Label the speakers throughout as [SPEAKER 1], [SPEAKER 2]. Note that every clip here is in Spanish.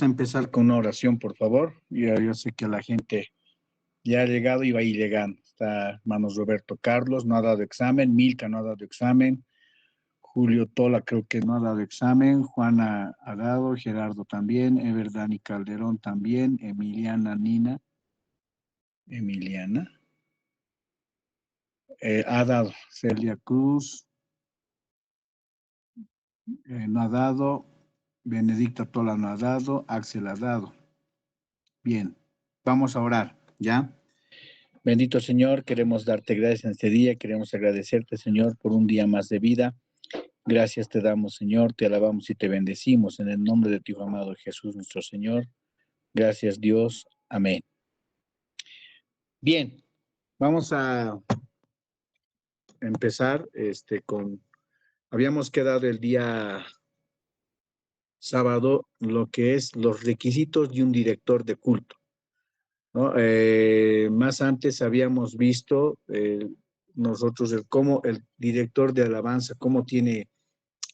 [SPEAKER 1] Empezar con una oración, por favor. Yo sé que la gente ya ha llegado y va a ir llegando. Está hermanos Roberto Carlos, no ha dado examen. Milka no ha dado examen. Julio Tola creo que no ha dado examen. Juana ha dado. Gerardo también. Ever Dani Calderón también. Emiliana Nina. Emiliana. Ha dado. Celia Cruz. No ha dado. Benedicta Tola no ha dado. Axel ha dado. Bien. Vamos a orar, ¿ya? Bendito Señor, queremos darte gracias en este día, queremos agradecerte, Señor, por un día más de vida. Gracias te damos, Señor, te alabamos y te bendecimos en el nombre de tu Hijo amado Jesús, nuestro Señor. Gracias, Dios. Amén. Bien, vamos a empezar habíamos quedado el día sábado, lo que es los requisitos de un director de culto, ¿no? Más antes habíamos visto nosotros cómo el director de alabanza, cómo tiene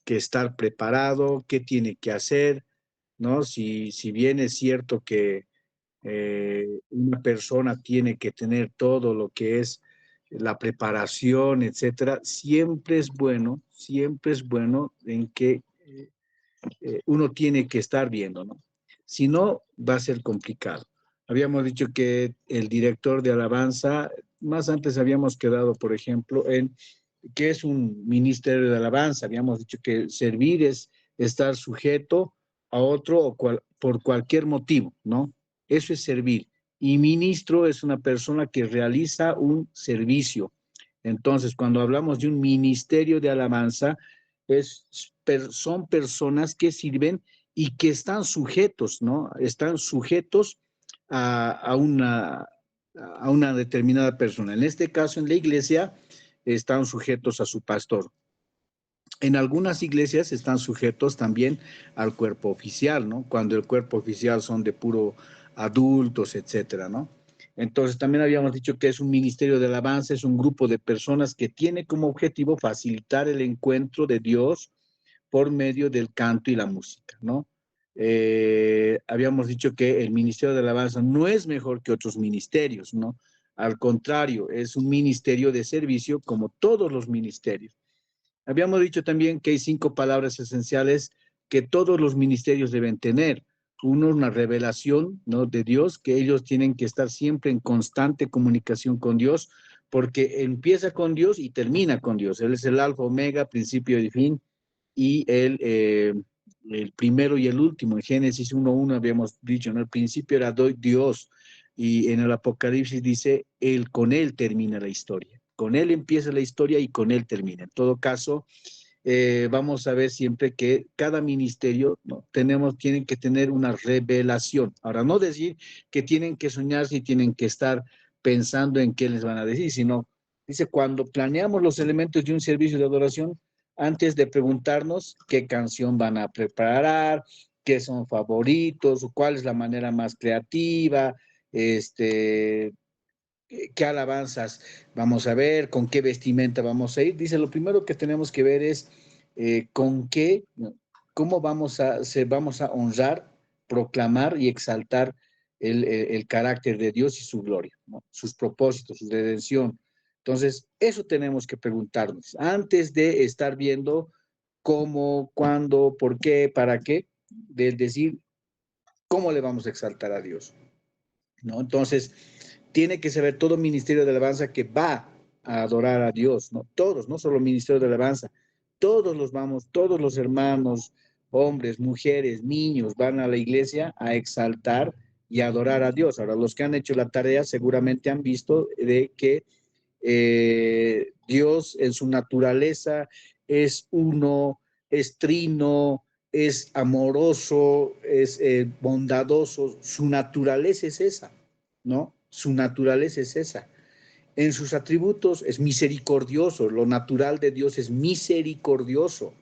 [SPEAKER 1] que estar preparado, qué tiene que hacer, ¿no? Si bien es cierto que una persona tiene que tener todo lo que es la preparación, etcétera, siempre es bueno en que uno tiene que estar viendo, ¿no? Si no, va a ser complicado. Habíamos dicho que el director de alabanza, más antes habíamos quedado, por ejemplo, en qué es un ministerio de alabanza. Habíamos dicho que servir es estar sujeto a otro por cualquier motivo, ¿no? Eso es servir. Y ministro es una persona que realiza un servicio. Entonces, cuando hablamos de un ministerio de alabanza, son personas que sirven y que están sujetos, ¿no? Están sujetos a una determinada persona. En este caso, en la iglesia, están sujetos a su pastor. En algunas iglesias están sujetos también al cuerpo oficial, ¿no? Cuando el cuerpo oficial son de puro adultos, etcétera, ¿no? Entonces, también habíamos dicho que es un ministerio de alabanza, es un grupo de personas que tiene como objetivo facilitar el encuentro de Dios por medio del canto y la música, ¿no? Habíamos dicho que el ministerio de alabanza no es mejor que otros ministerios, ¿no? Al contrario, es un ministerio de servicio como todos los ministerios. Habíamos dicho también que hay 5 palabras esenciales que todos los ministerios deben tener. Uno, una revelación, ¿no?, de Dios, que ellos tienen que estar siempre en constante comunicación con Dios, porque empieza con Dios y termina con Dios. Él es el alfa, omega, principio y fin, y el primero y el último. En Génesis 1:1 habíamos dicho, ¿no? El principio era Dios, y en el Apocalipsis dice, con él termina la historia. Con él empieza la historia y con él termina. En todo caso, vamos a ver siempre que cada ministerio, ¿no?, tienen que tener una revelación. Ahora, no decir que tienen que soñar si tienen que estar pensando en qué les van a decir, sino, dice, cuando planeamos los elementos de un servicio de adoración, antes de preguntarnos qué canción van a preparar, qué son favoritos, o cuál es la manera más creativa, qué alabanzas vamos a ver, con qué vestimenta vamos a ir. Dice, lo primero que tenemos que ver es con qué, ¿no?, cómo vamos a honrar, proclamar y exaltar el carácter de Dios y su gloria, ¿no?, sus propósitos, su redención. Entonces, eso tenemos que preguntarnos antes de estar viendo cómo, cuándo, por qué, para qué, de decir cómo le vamos a exaltar a Dios, ¿no? Entonces, tiene que saber todo ministerio de alabanza que va a adorar a Dios, ¿no? Todos, no solo ministerio de alabanza, todos los hermanos, hombres, mujeres, niños, van a la iglesia a exaltar y a adorar a Dios. Ahora, los que han hecho la tarea seguramente han visto de que Dios en su naturaleza es uno, es trino, es amoroso, es bondadoso. Su naturaleza es esa, ¿no? Su naturaleza es esa. En sus atributos es misericordioso, lo natural de Dios es misericordioso,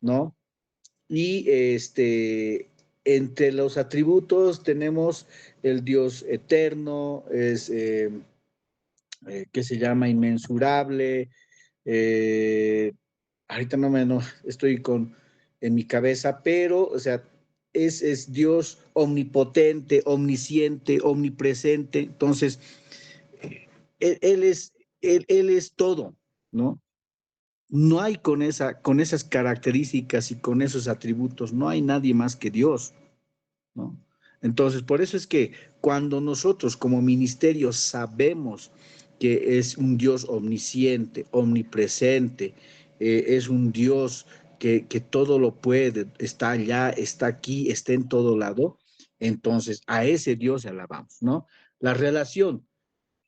[SPEAKER 1] ¿no? Y entre los atributos tenemos el Dios eterno, que se llama inmensurable. eh, Ahorita no estoy en mi cabeza, pero, o sea, es Dios omnipotente, omnisciente, omnipresente. Entonces, Él es, él es todo, ¿no? No hay con esas características y con esos atributos, no hay nadie más que Dios, ¿no? Entonces, por eso es que cuando nosotros como ministerio sabemos que es un Dios omnisciente, omnipresente, es un Dios que todo lo puede, está allá, está aquí, está en todo lado, entonces a ese Dios alabamos, ¿no? La relación.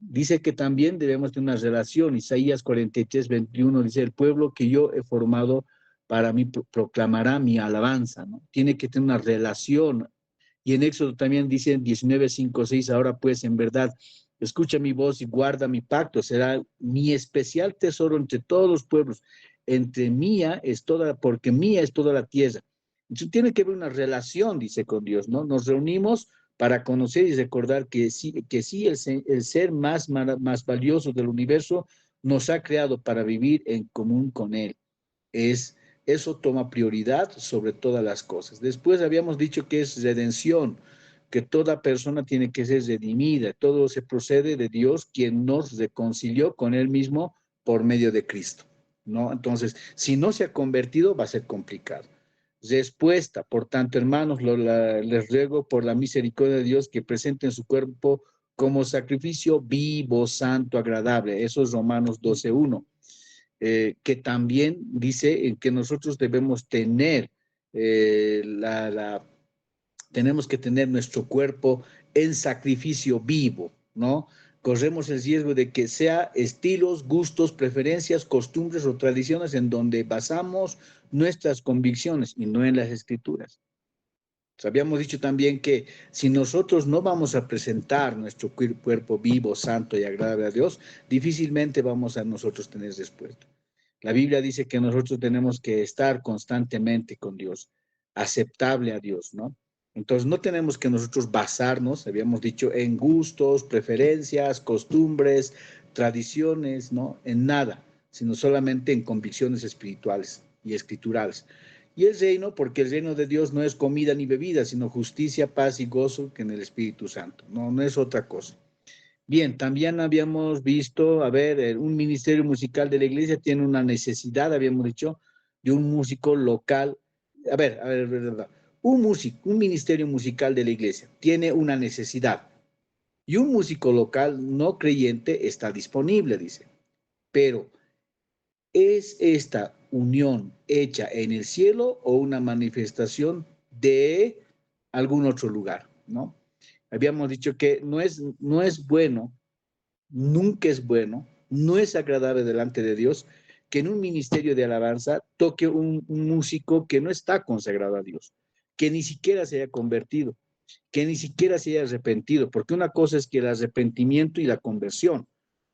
[SPEAKER 1] Dice que también debemos tener una relación. Isaías 43:21 dice, el pueblo que yo he formado para mí proclamará mi alabanza, ¿no? Tiene que tener una relación. Y en Éxodo también dice 19:5-6, ahora pues en verdad, escucha mi voz y guarda mi pacto, será mi especial tesoro entre todos los pueblos, entre mía es toda, porque mía es toda la tierra. Entonces tiene que haber una relación, dice, con Dios, ¿no? Nos reunimos para conocer y recordar que sí el ser más valioso del universo nos ha creado para vivir en común con Él. Eso toma prioridad sobre todas las cosas. Después habíamos dicho que es redención, que toda persona tiene que ser redimida. Todo se procede de Dios, quien nos reconcilió con Él mismo por medio de Cristo, ¿no? Entonces, si no se ha convertido, va a ser complicado. Respuesta, por tanto, hermanos, les ruego por la misericordia de Dios que presenten su cuerpo como sacrificio vivo, santo, agradable. Eso es Romanos 12:1. Que también dice que nosotros debemos tener tenemos que tener nuestro cuerpo en sacrificio vivo, ¿no? Corremos el riesgo de que sea estilos, gustos, preferencias, costumbres o tradiciones en donde basamos nuestras convicciones y no en las escrituras. Habíamos dicho también que si nosotros no vamos a presentar nuestro cuerpo vivo, santo y agradable a Dios, difícilmente vamos a nosotros tener respuesta. La Biblia dice que nosotros tenemos que estar constantemente con Dios, aceptable a Dios, ¿no? Entonces no tenemos que nosotros basarnos, habíamos dicho, en gustos, preferencias, costumbres, tradiciones, ¿no? En nada, sino solamente en convicciones espirituales y escriturales. Y el reino, porque el reino de Dios no es comida ni bebida, sino justicia, paz y gozo que en el Espíritu Santo. No, no es otra cosa. Bien, también habíamos visto, a ver, un ministerio musical de la iglesia tiene una necesidad, habíamos dicho, de un músico local. A ver, un ministerio musical de la iglesia tiene una necesidad y un músico local no creyente está disponible, dice. Pero, ¿es esta unión hecha en el cielo o una manifestación de algún otro lugar, ¿no? Habíamos dicho que no es bueno, nunca es bueno, no es agradable delante de Dios que en un ministerio de alabanza toque un músico que no está consagrado a Dios, que ni siquiera se haya convertido, que ni siquiera se haya arrepentido, porque una cosa es que el arrepentimiento y la conversión,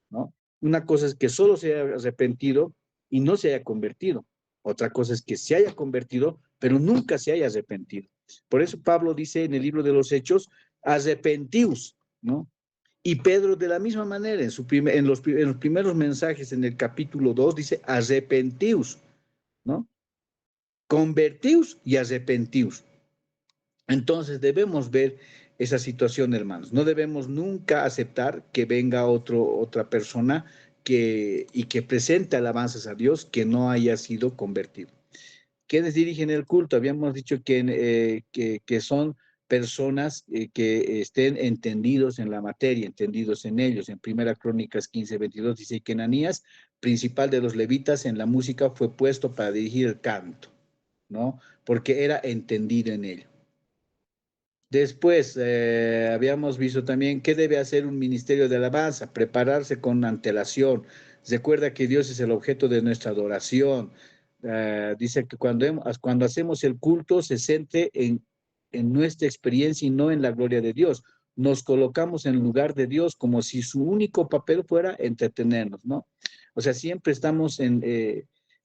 [SPEAKER 1] ¿no? Una cosa es que solo se haya arrepentido y no se haya convertido. Otra cosa es que se haya convertido, pero nunca se haya arrepentido. Por eso Pablo dice en el libro de los Hechos, arrepentíos, ¿no? Y Pedro de la misma manera, en los primeros mensajes en el capítulo 2 dice, arrepentíos, ¿no? Convertíos y arrepentíos. Entonces debemos ver esa situación, hermanos. No debemos nunca aceptar que venga otra persona y que presente alabanzas a Dios que no haya sido convertido. ¿Quiénes dirigen el culto? Habíamos dicho que son personas que estén entendidos en la materia, entendidos en ellos. En Primera Crónicas 15:22 dice que Ananías, principal de los levitas en la música, fue puesto para dirigir el canto, ¿no? Porque era entendido en ello. Después, habíamos visto también qué debe hacer un ministerio de alabanza, prepararse con antelación. Recuerda que Dios es el objeto de nuestra adoración. Dice que cuando hacemos el culto se centre en nuestra experiencia y no en la gloria de Dios. Nos colocamos en lugar de Dios como si su único papel fuera entretenernos, ¿no? O sea, siempre estamos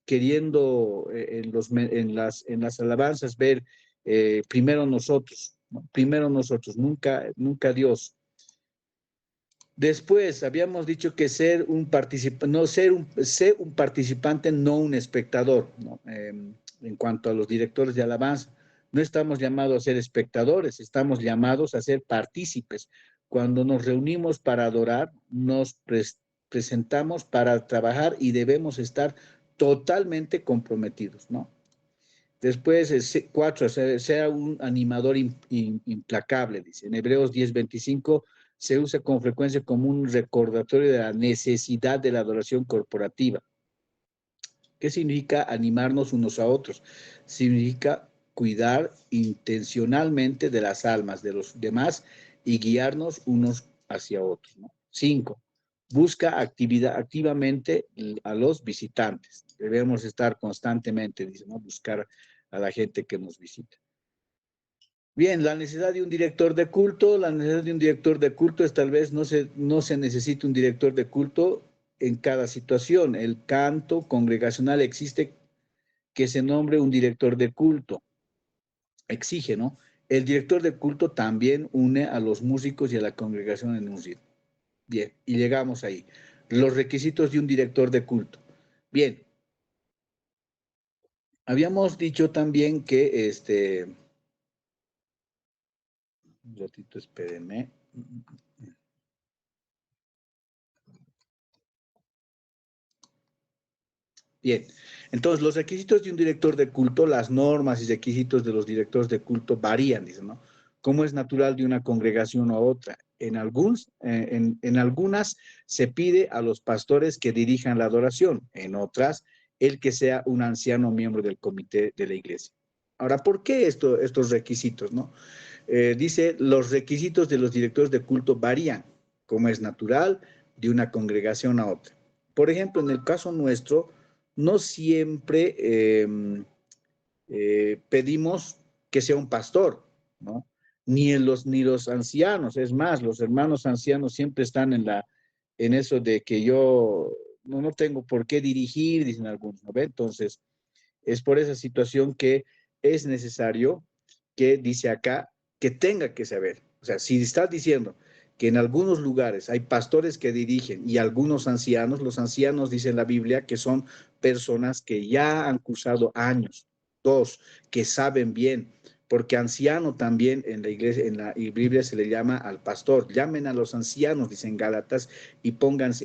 [SPEAKER 1] queriendo en las alabanzas ver primero nosotros, ¿no? Primero nosotros, nunca Dios. Después habíamos dicho que ser un participante, no ser un participante, no un espectador, ¿no? En cuanto a los directores de alabanza, No estamos llamados a ser espectadores, estamos llamados a ser partícipes. Cuando nos reunimos para adorar, nos presentamos para trabajar y debemos estar totalmente comprometidos, ¿no? Después, 4, sea un animador implacable, dice. En Hebreos 10:25 se usa con frecuencia como un recordatorio de la necesidad de la adoración corporativa. ¿Qué significa animarnos unos a otros? Significa cuidar intencionalmente de las almas de los demás y guiarnos unos hacia otros, ¿no? 5. Busca activamente a los visitantes. Debemos estar constantemente, dice, ¿no? Buscar a la gente que nos visita. Bien, la necesidad de un director de culto. La necesidad de un director de culto es tal vez no se necesita un director de culto en cada situación. El canto congregacional existe que se nombre un director de culto. Exige, ¿no? El director de culto también une a los músicos y a la congregación en un ritmo. Bien, y llegamos ahí. Los requisitos de un director de culto. Bien, habíamos dicho también que un ratito, espérenme. Bien, entonces los requisitos de un director de culto, las normas y requisitos de los directores de culto varían, dicen, ¿no? Como es natural de una congregación a otra. En algunas se pide a los pastores que dirijan la adoración, en otras, el que sea un anciano miembro del comité de la iglesia. Ahora, ¿por qué estos requisitos, no? Dice, los requisitos de los directores de culto varían, como es natural, de una congregación a otra. Por ejemplo, en el caso nuestro, no siempre pedimos que sea un pastor, ¿no? Ni los ancianos, es más, los hermanos ancianos siempre están en eso de que yo no tengo por qué dirigir, dicen algunos, ¿no ve? Entonces, es por esa situación que es necesario que dice acá que tenga que saber. O sea, si estás diciendo que en algunos lugares hay pastores que dirigen y algunos ancianos, los ancianos dice la Biblia que son personas que ya han cursado años, dos, que saben bien, porque anciano también en la iglesia, en la Biblia se le llama al pastor. Llamen a los ancianos, dicen Gálatas, y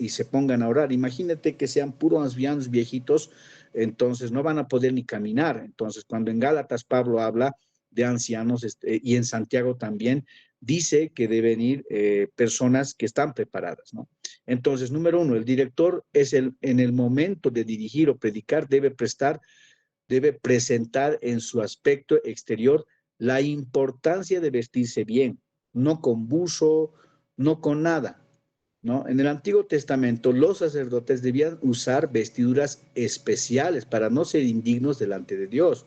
[SPEAKER 1] se pongan a orar. Imagínate que sean puros ancianos viejitos, entonces no van a poder ni caminar. Entonces, cuando en Gálatas Pablo habla de ancianos y en Santiago también, dice que deben ir personas que están preparadas, ¿no? Entonces, número uno, el director en el momento de dirigir o predicar, debe presentar en su aspecto exterior la importancia de vestirse bien, no con buzo, no con nada, ¿no? En el Antiguo Testamento, los sacerdotes debían usar vestiduras especiales para no ser indignos delante de Dios.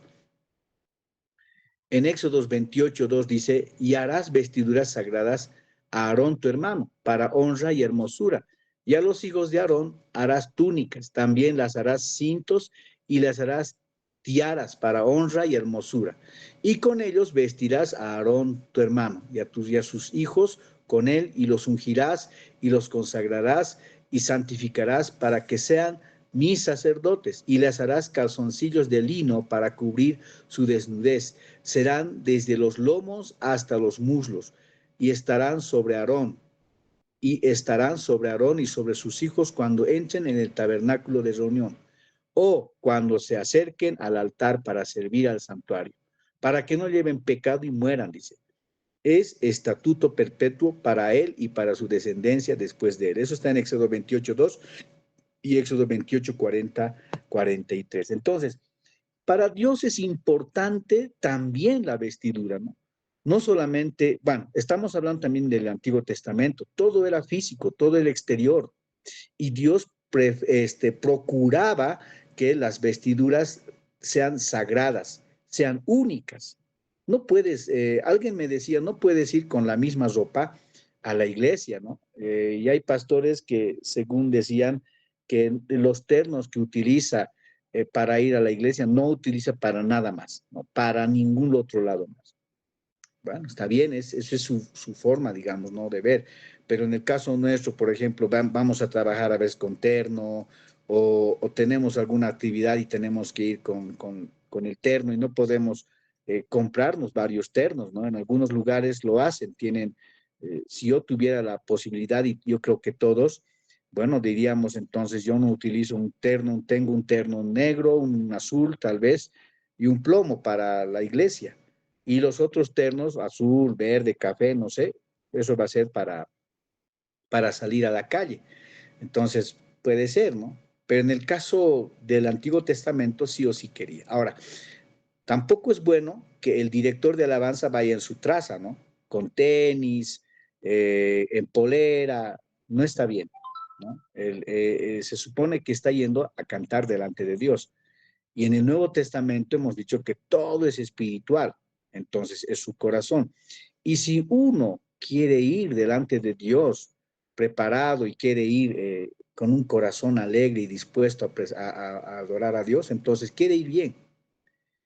[SPEAKER 1] En Éxodos 28:2 dice, y harás vestiduras sagradas a Aarón tu hermano, para honra y hermosura. Y a los hijos de Aarón harás túnicas, también las harás cintos y las harás tiaras para honra y hermosura. Y con ellos vestirás a Aarón tu hermano y a sus hijos con él, y los ungirás y los consagrarás y santificarás para que sean mis sacerdotes, y les harás calzoncillos de lino para cubrir su desnudez. Serán desde los lomos hasta los muslos, y estarán sobre Aarón y sobre sus hijos cuando entren en el tabernáculo de reunión, o cuando se acerquen al altar para servir al santuario, para que no lleven pecado y mueran, dice. Es estatuto perpetuo para él y para su descendencia después de él. Eso está en Éxodo 28:2 y Éxodo 28:40-43. Entonces, para Dios es importante también la vestidura, ¿no? No solamente, bueno, estamos hablando también del Antiguo Testamento, todo era físico, todo el exterior, y Dios procuraba que las vestiduras sean sagradas, sean únicas. No puedes, alguien me decía, no puedes ir con la misma ropa a la iglesia, ¿no? Y hay pastores que, según decían, que los ternos que utiliza para ir a la iglesia no utiliza para nada más, ¿no? Para ningún otro lado más. Bueno, está bien, esa es su forma, digamos, ¿no? De ver. Pero en el caso nuestro, por ejemplo, vamos a trabajar a veces con terno o tenemos alguna actividad y tenemos que ir con el terno y no podemos comprarnos varios ternos, ¿no? En algunos lugares lo hacen, tienen, si yo tuviera la posibilidad, y yo creo que todos, bueno, diríamos entonces, yo no utilizo un terno, tengo un terno negro, un azul tal vez, y un plomo para la iglesia. Y los otros ternos, azul, verde, café, no sé, eso va a ser para salir a la calle. Entonces, puede ser, ¿no? Pero en el caso del Antiguo Testamento, sí o sí quería. Ahora, tampoco es bueno que el director de alabanza vaya en su traza, ¿no? Con tenis, en polera, no está bien, ¿no? Se supone que está yendo a cantar delante de Dios. Y en el Nuevo Testamento hemos dicho que todo es espiritual, entonces es su corazón. Y si uno quiere ir delante de Dios preparado y quiere ir con un corazón alegre y dispuesto a adorar a Dios, entonces quiere ir bien.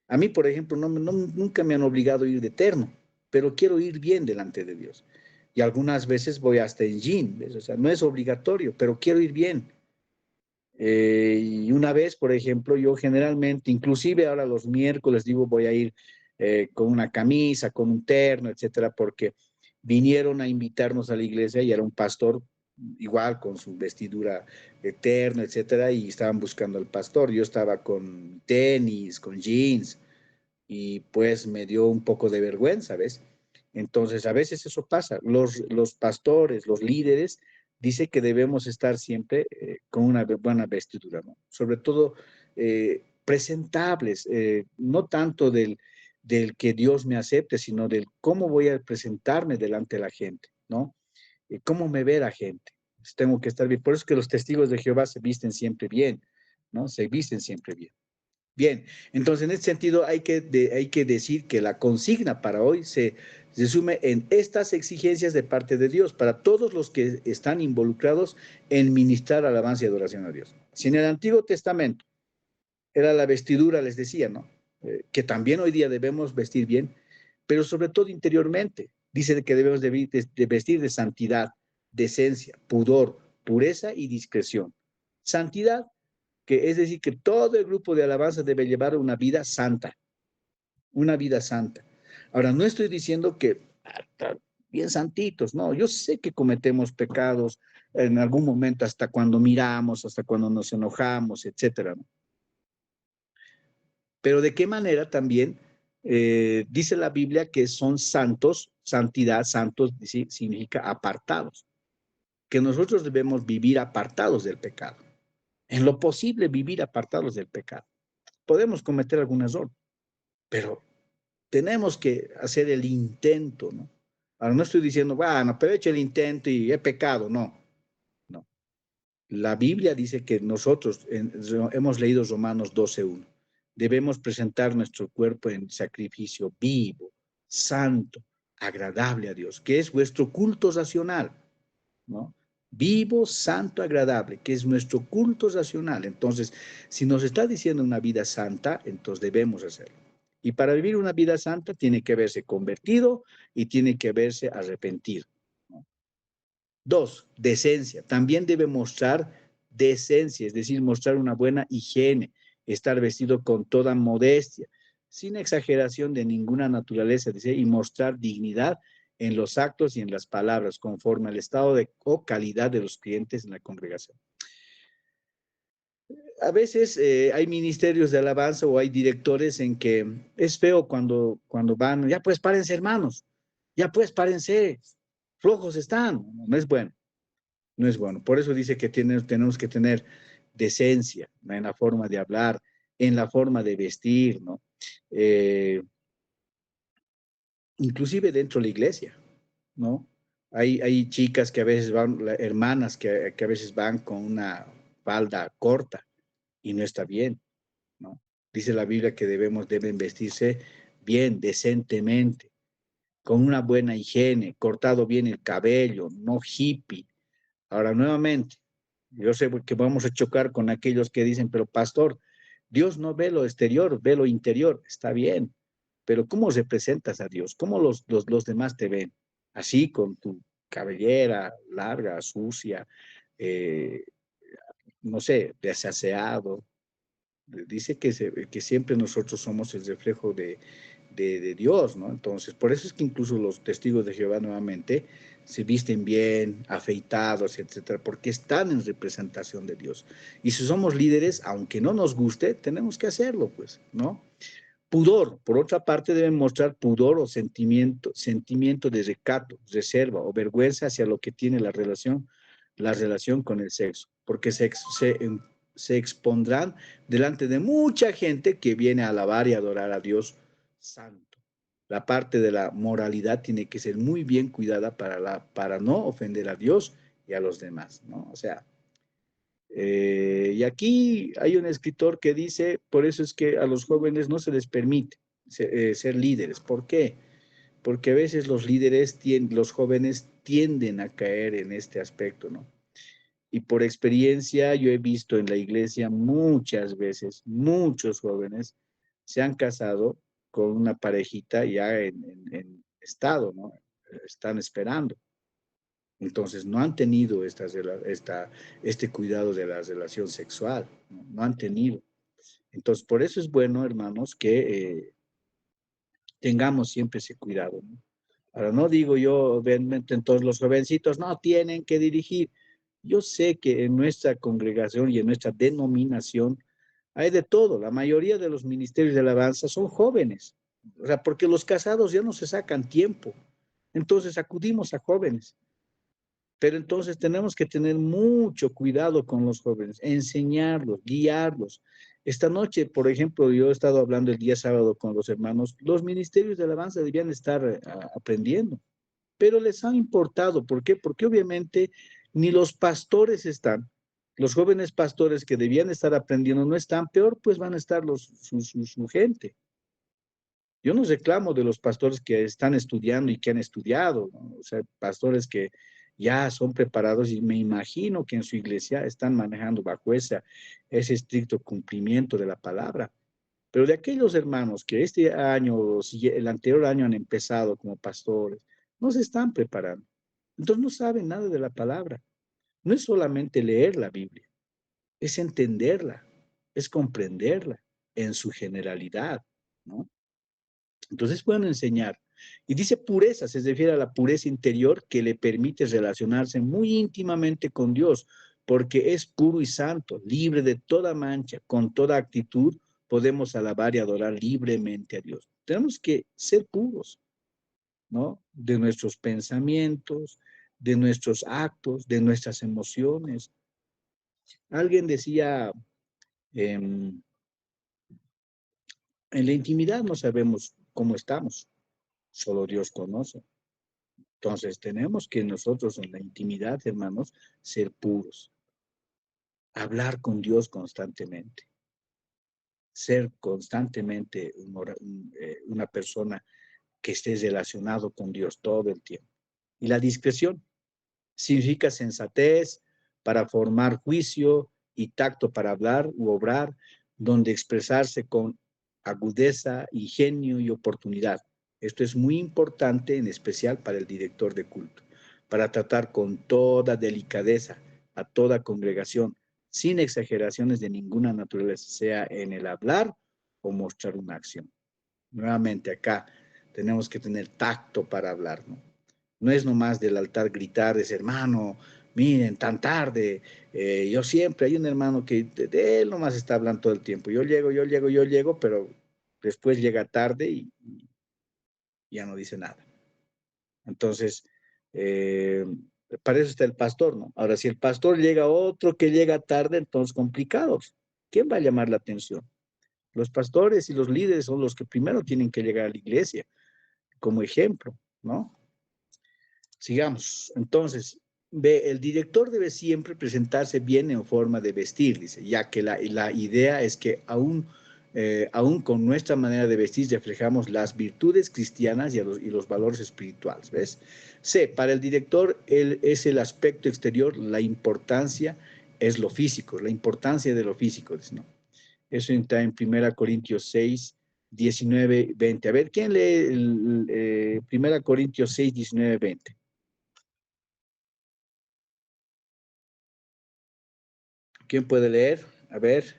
[SPEAKER 1] A mí, por ejemplo, nunca me han obligado a ir de terno, pero quiero ir bien delante de Dios. Y algunas veces voy hasta en jean, ¿ves? O sea, no es obligatorio, pero quiero ir bien. Y una vez, por ejemplo, yo generalmente, inclusive ahora los miércoles digo voy a ir con una camisa, con un terno, etcétera, porque vinieron a invitarnos a la iglesia y era un pastor igual con su vestidura eterna, etcétera, y estaban buscando al pastor. Yo estaba con tenis, con jeans, y pues me dio un poco de vergüenza, ¿ves? Entonces, a veces eso pasa. Los pastores, los líderes, dice que debemos estar siempre con una buena vestidura, ¿no? Sobre todo presentables, no tanto del que Dios me acepte, sino del cómo voy a presentarme delante de la gente, ¿no? Cómo me ve la gente. Pues tengo que estar bien. Por eso es que los testigos de Jehová se visten siempre bien, ¿no? Se visten siempre bien. Bien, entonces en este sentido hay que decir que la consigna para hoy se resume en estas exigencias de parte de Dios para todos los que están involucrados en ministrar alabanza y adoración a Dios. Si en el Antiguo Testamento era la vestidura, les decía, ¿no? Que también hoy día debemos vestir bien, pero sobre todo interiormente. Dice que debemos de vestir de santidad, decencia, pudor, pureza y discreción. Santidad, que es decir, que todo el grupo de alabanza debe llevar una vida santa, una vida santa. Ahora, no estoy diciendo que bien santitos, no, yo sé que cometemos pecados en algún momento hasta cuando miramos, hasta cuando nos enojamos, etcétera, ¿no? Pero de qué manera también dice la Biblia que son santos, santidad, santos ¿sí? Significa apartados, que nosotros debemos vivir apartados del pecado, en lo posible vivir apartados del pecado. Podemos cometer algún error, pero tenemos que hacer el intento, ¿no? Ahora no estoy diciendo, bueno, pero he hecho el intento y he pecado, no, no. La Biblia dice que nosotros hemos leído Romanos 12:1. Debemos presentar nuestro cuerpo en sacrificio vivo, santo, agradable a Dios, que es vuestro culto racional, ¿no? Vivo, santo, agradable, que es nuestro culto racional. Entonces, si nos está diciendo una vida santa, entonces debemos hacerlo. Y para vivir una vida santa tiene que haberse convertido y tiene que haberse arrepentido, ¿no? Dos, decencia. También debe mostrar decencia, es decir, mostrar una buena higiene, estar vestido con toda modestia, sin exageración de ninguna naturaleza, dice, y mostrar dignidad en los actos y en las palabras, conforme al estado o calidad de los clientes en la congregación. A veces hay ministerios de alabanza o hay directores en que es feo cuando van, ya pues párense hermanos, ya pues párense, flojos están, no es bueno. No es bueno. Por eso dice que tenemos que tener decencia, ¿no? En la forma de hablar, en la forma de vestir, ¿no? Eh, Inclusive dentro de la iglesia, ¿no? Hay chicas que a veces van, hermanas que a veces van con una falda corta y no está bien, ¿no? Dice la Biblia que deben vestirse bien, decentemente, con una buena higiene, cortado bien el cabello, no hippie. Ahora, nuevamente, yo sé que vamos a chocar con aquellos que dicen, pero pastor, Dios no ve lo exterior, ve lo interior. Está bien, pero ¿cómo representas a Dios? ¿Cómo los demás te ven? Así, con tu cabellera larga, sucia, eh, no sé, desaseado. Dice que siempre nosotros somos el reflejo de Dios, ¿no? Entonces, por eso es que incluso los testigos de Jehová nuevamente se visten bien, afeitados, etcétera, porque están en representación de Dios. Y si somos líderes, aunque no nos guste, tenemos que hacerlo, pues, ¿no? Pudor, por otra parte, deben mostrar pudor o sentimiento de recato, reserva o vergüenza hacia lo que tiene la relación con el sexo, porque se expondrán delante de mucha gente que viene a alabar y adorar a Dios santo. La parte de la moralidad tiene que ser muy bien cuidada para no ofender a Dios y a los demás, ¿no? O sea, y aquí hay un escritor que dice, por eso es que a los jóvenes no se les permite ser líderes. ¿Por qué? Porque a veces los jóvenes tienden a caer en este aspecto, ¿no? Y por experiencia yo he visto en la iglesia muchas veces, muchos jóvenes se han casado con una parejita ya en estado, ¿no? Están esperando. Entonces no han tenido este cuidado de la relación sexual, ¿no? No han tenido. Entonces por eso es bueno, hermanos, que tengamos siempre ese cuidado, ¿no? Ahora no digo yo, obviamente, entonces los jovencitos no tienen que dirigir. Yo sé que en nuestra congregación y en nuestra denominación hay de todo. La mayoría de los ministerios de alabanza son jóvenes. O sea, porque los casados ya no se sacan tiempo. Entonces acudimos a jóvenes. Pero entonces tenemos que tener mucho cuidado con los jóvenes, enseñarlos, guiarlos. Esta noche, por ejemplo, yo he estado hablando el día sábado con los hermanos, los ministerios de alabanza debían estar aprendiendo, pero les ha importado. ¿Por qué? Porque obviamente ni los pastores están, los jóvenes pastores que debían estar aprendiendo no están, peor pues van a estar su gente. Yo no reclamo de los pastores que están estudiando y que han estudiado, ¿no? O sea, pastores que ya son preparados y me imagino que en su iglesia están manejando bajo ese estricto cumplimiento de la palabra. Pero de aquellos hermanos que este año o el anterior año han empezado como pastores, no se están preparando. Entonces no saben nada de la palabra. No es solamente leer la Biblia, es entenderla, es comprenderla en su generalidad, ¿no? Entonces pueden enseñar. Y dice pureza, se refiere a la pureza interior que le permite relacionarse muy íntimamente con Dios, porque es puro y santo, libre de toda mancha, con toda actitud, podemos alabar y adorar libremente a Dios. Tenemos que ser puros, ¿no? De nuestros pensamientos, de nuestros actos, de nuestras emociones. Alguien decía, en la intimidad no sabemos cómo estamos, solo Dios conoce. Entonces tenemos que nosotros en la intimidad, hermanos, ser puros, hablar con Dios constantemente, ser constantemente una persona que esté relacionado con Dios todo el tiempo. Y la discreción significa sensatez para formar juicio y tacto para hablar u obrar, donde expresarse con agudeza, ingenio y oportunidad. Esto es muy importante, en especial para el director de culto, para tratar con toda delicadeza a toda congregación, sin exageraciones de ninguna naturaleza, sea en el hablar o mostrar una acción. Nuevamente acá tenemos que tener tacto para hablar, ¿no? No es nomás del altar gritar, es hermano, miren, tan tarde, yo siempre, hay un hermano que de él nomás está hablando todo el tiempo, yo llego, pero después llega tarde y ya no dice nada. Entonces, eh, para eso está el pastor, ¿no? Ahora, si el pastor llega otro que llega tarde, entonces complicados. ¿Quién va a llamar la atención? Los pastores y los líderes son los que primero tienen que llegar a la iglesia como ejemplo, ¿no? Sigamos. Entonces, ve, el director debe siempre presentarse bien en forma de vestir, dice, ya que la idea es que aún con nuestra manera de vestir reflejamos las virtudes cristianas y los valores espirituales, ¿ves? C, para el director es el aspecto exterior, la importancia es lo físico, la importancia de lo físico, dice, ¿no? Eso está en 1 Corintios 6, 19, 20. A ver, ¿quién lee 1 Corintios 6, 19, 20? ¿Quién puede leer? A ver.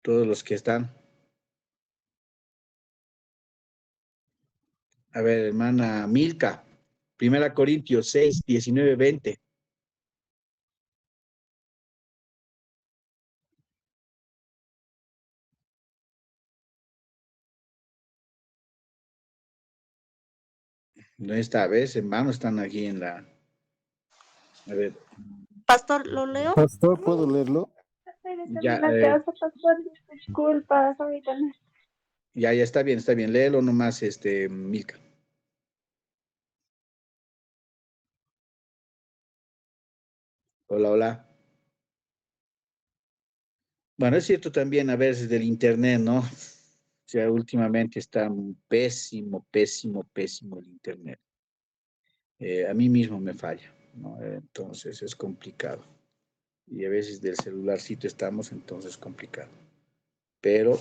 [SPEAKER 1] Todos los que están. A ver, hermana Milka, 1 Corintios 6, 19, 20. No está, ¿ves? Hermanos, están aquí en la... A ver,
[SPEAKER 2] Pastor, ¿lo leo?
[SPEAKER 3] Pastor, ¿puedo leerlo?
[SPEAKER 1] ya,
[SPEAKER 4] Disculpas, ahorita no.
[SPEAKER 1] ya está bien. Léelo nomás, Milka. Hola, hola. Bueno, es cierto también a veces del internet, ¿no? O sea, últimamente está pésimo el internet. A mí mismo me falla, ¿no? Entonces es complicado. Y a veces del celularcito estamos, entonces es complicado. Pero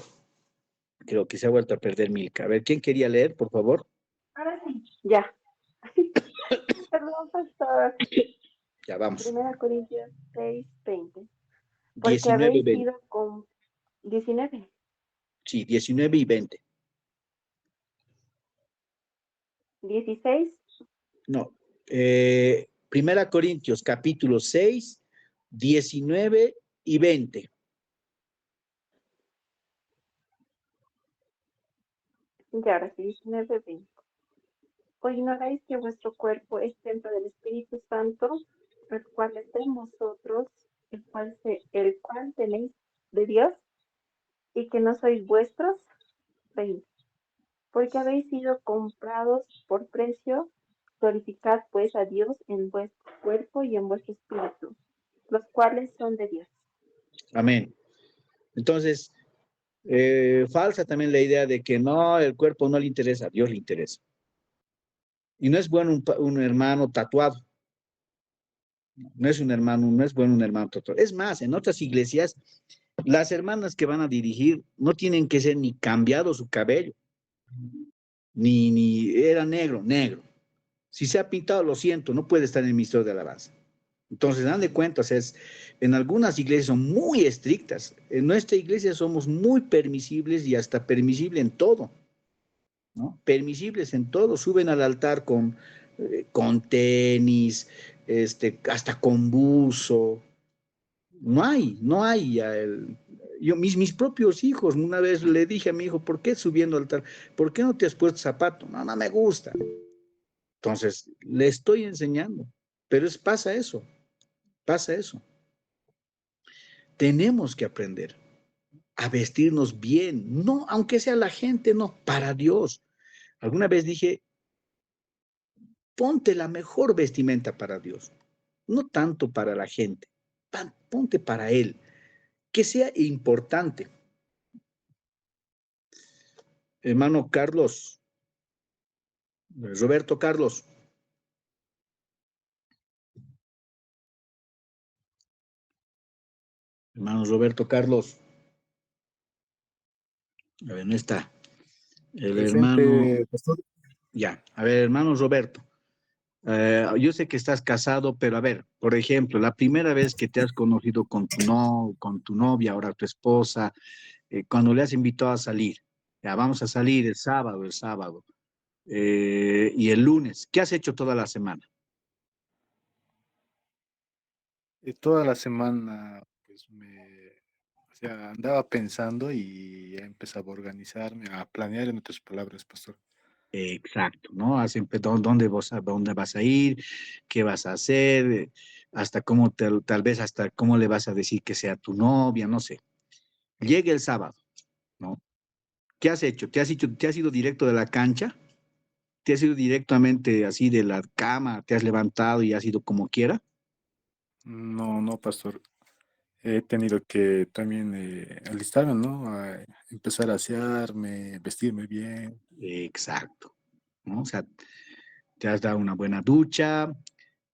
[SPEAKER 1] creo que se ha vuelto a perder Milka. A ver, ¿quién quería leer, por favor?
[SPEAKER 4] Ahora sí, ya. Perdón, pastor.
[SPEAKER 1] Ya vamos.
[SPEAKER 4] 1 Corintios 6, 20. Porque
[SPEAKER 1] 19 y
[SPEAKER 4] habéis
[SPEAKER 1] 20.
[SPEAKER 4] sido con 19,
[SPEAKER 1] Sí, 19 y 20.
[SPEAKER 4] 16.
[SPEAKER 1] No. 1 Corintios, capítulo 6, 19 y 20.
[SPEAKER 4] Ya, ahora sí, 19, 20. ¿O ignoráis que vuestro cuerpo es templo del Espíritu Santo, el cual está en vosotros, el cual tenéis de Dios, y que no sois vuestros? 20. Porque habéis sido comprados por precio, glorificad pues a Dios en vuestro cuerpo y en vuestro espíritu, los cuales son de Dios.
[SPEAKER 1] Amén. Entonces, falsa también la idea de que no, el cuerpo no le interesa, a Dios le interesa. Y no es bueno un hermano tatuado. No es un hermano, no es bueno un hermano tatuado. Es más, en otras iglesias, las hermanas que van a dirigir no tienen que ser ni cambiado su cabello, ni era negro. Si se ha pintado, lo siento, no puede estar en el ministerio de alabanza. Entonces, dan de cuentas, en algunas iglesias son muy estrictas. En nuestra iglesia somos muy permisibles y hasta permisible en todo, ¿no? Permisibles en todo. Suben al altar con tenis, hasta con buzo. No hay. Mis propios hijos, una vez le dije a mi hijo, ¿por qué subiendo al altar? ¿Por qué no te has puesto zapato? No, no me gusta. Entonces, le estoy enseñando, pero pasa eso. Tenemos que aprender a vestirnos bien, no, aunque sea la gente, no, para Dios. Alguna vez dije, ponte la mejor vestimenta para Dios, no tanto para la gente, ponte para Él, que sea importante. Hermano Carlos, Roberto Carlos, hermano Roberto Carlos, a ver, no está. El hermano,
[SPEAKER 3] Presente, pastor.
[SPEAKER 1] ya, a ver, hermano Roberto. Yo sé que estás casado, pero a ver, por ejemplo, la primera vez que te has conocido con con tu novia, ahora tu esposa, cuando le has invitado a salir, ya vamos a salir el sábado, y el lunes, ¿qué has hecho toda la semana?
[SPEAKER 3] Toda la semana, pues o sea, andaba pensando y ya empezaba a organizarme, a planear en otras palabras, pastor.
[SPEAKER 1] Exacto, ¿no? ¿Dónde vas a ir? ¿Qué vas a hacer? Hasta cómo, tal vez hasta cómo le vas a decir que sea tu novia, no sé. Llega el sábado, ¿no? ¿Qué has hecho? ¿Te has ido directo de la cancha? ¿Te has ido directamente así de la cama? ¿Te has levantado y has ido como quiera?
[SPEAKER 3] No, no, pastor. He tenido que también alistarme, ¿no? A empezar a asearme, vestirme bien.
[SPEAKER 1] Exacto, ¿no? O sea, te has dado una buena ducha,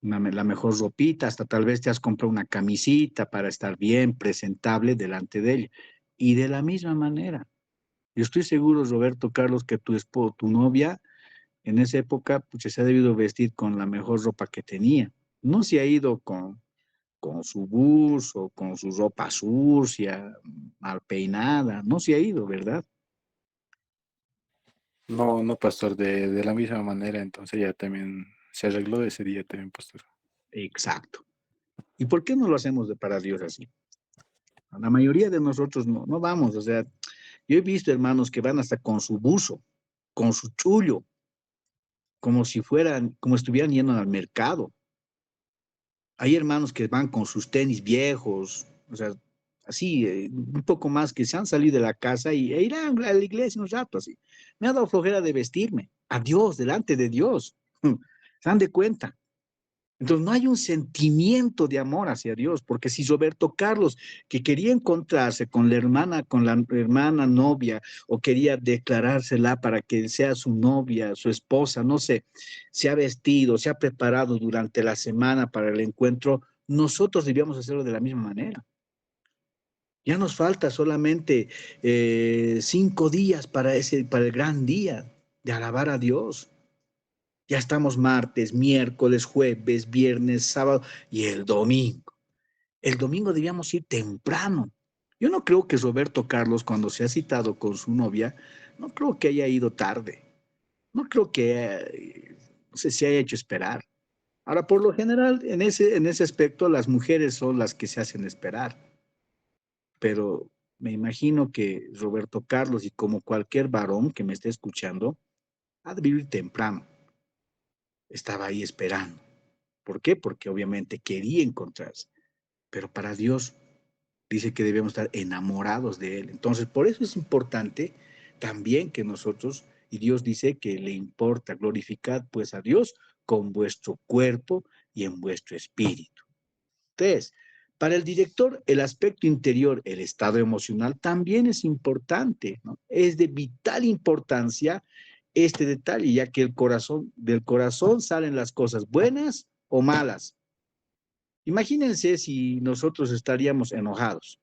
[SPEAKER 1] la mejor ropita, hasta tal vez te has comprado una camisita para estar bien presentable delante de ella. Y de la misma manera, yo estoy seguro, Roberto Carlos, que tu novia, en esa época, pues se ha debido vestir con la mejor ropa que tenía. No se ha ido con su buzo, con su ropa sucia, mal peinada, no se ha ido, ¿verdad?
[SPEAKER 3] No, no, pastor, de la misma manera, entonces ya también se arregló ese día también, pastor.
[SPEAKER 1] Exacto. ¿Y por qué no lo hacemos para Dios así? La mayoría de nosotros no vamos, o sea, yo he visto hermanos que van hasta con su buzo, con su chullo, como si fueran, como estuvieran yendo al mercado. Hay hermanos que van con sus tenis viejos, o sea, así, un poco más que se han salido de la casa e irán a la iglesia un rato así. Me ha dado flojera de vestirme, a Dios, delante de Dios. ¿Se dan de cuenta? Entonces no hay un sentimiento de amor hacia Dios, porque si Roberto Carlos, que quería encontrarse con la hermana novia, o quería declarársela para que sea su novia, su esposa, no sé, se ha vestido, se ha preparado durante la semana para el encuentro, nosotros debíamos hacerlo de la misma manera. Ya nos falta solamente 5 días para el gran día de alabar a Dios. Ya estamos martes, miércoles, jueves, viernes, sábado y el domingo. El domingo debíamos ir temprano. Yo no creo que Roberto Carlos, cuando se ha citado con su novia, no creo que haya ido tarde. No creo que no sé, se haya hecho esperar. Ahora, por lo general, en ese aspecto, las mujeres son las que se hacen esperar. Pero me imagino que Roberto Carlos, y como cualquier varón que me esté escuchando, ha de vivir temprano. Estaba ahí esperando. ¿Por qué? Porque obviamente quería encontrarse. Pero para Dios dice que debemos estar enamorados de Él. Entonces, por eso es importante también que nosotros, y Dios dice que le importa, glorificad pues a Dios con vuestro cuerpo y en vuestro espíritu. Entonces, para el director, el aspecto interior, el estado emocional, también es importante, ¿no? Es de vital importancia este detalle, ya que del corazón salen las cosas buenas o malas. Imagínense si nosotros estaríamos enojados.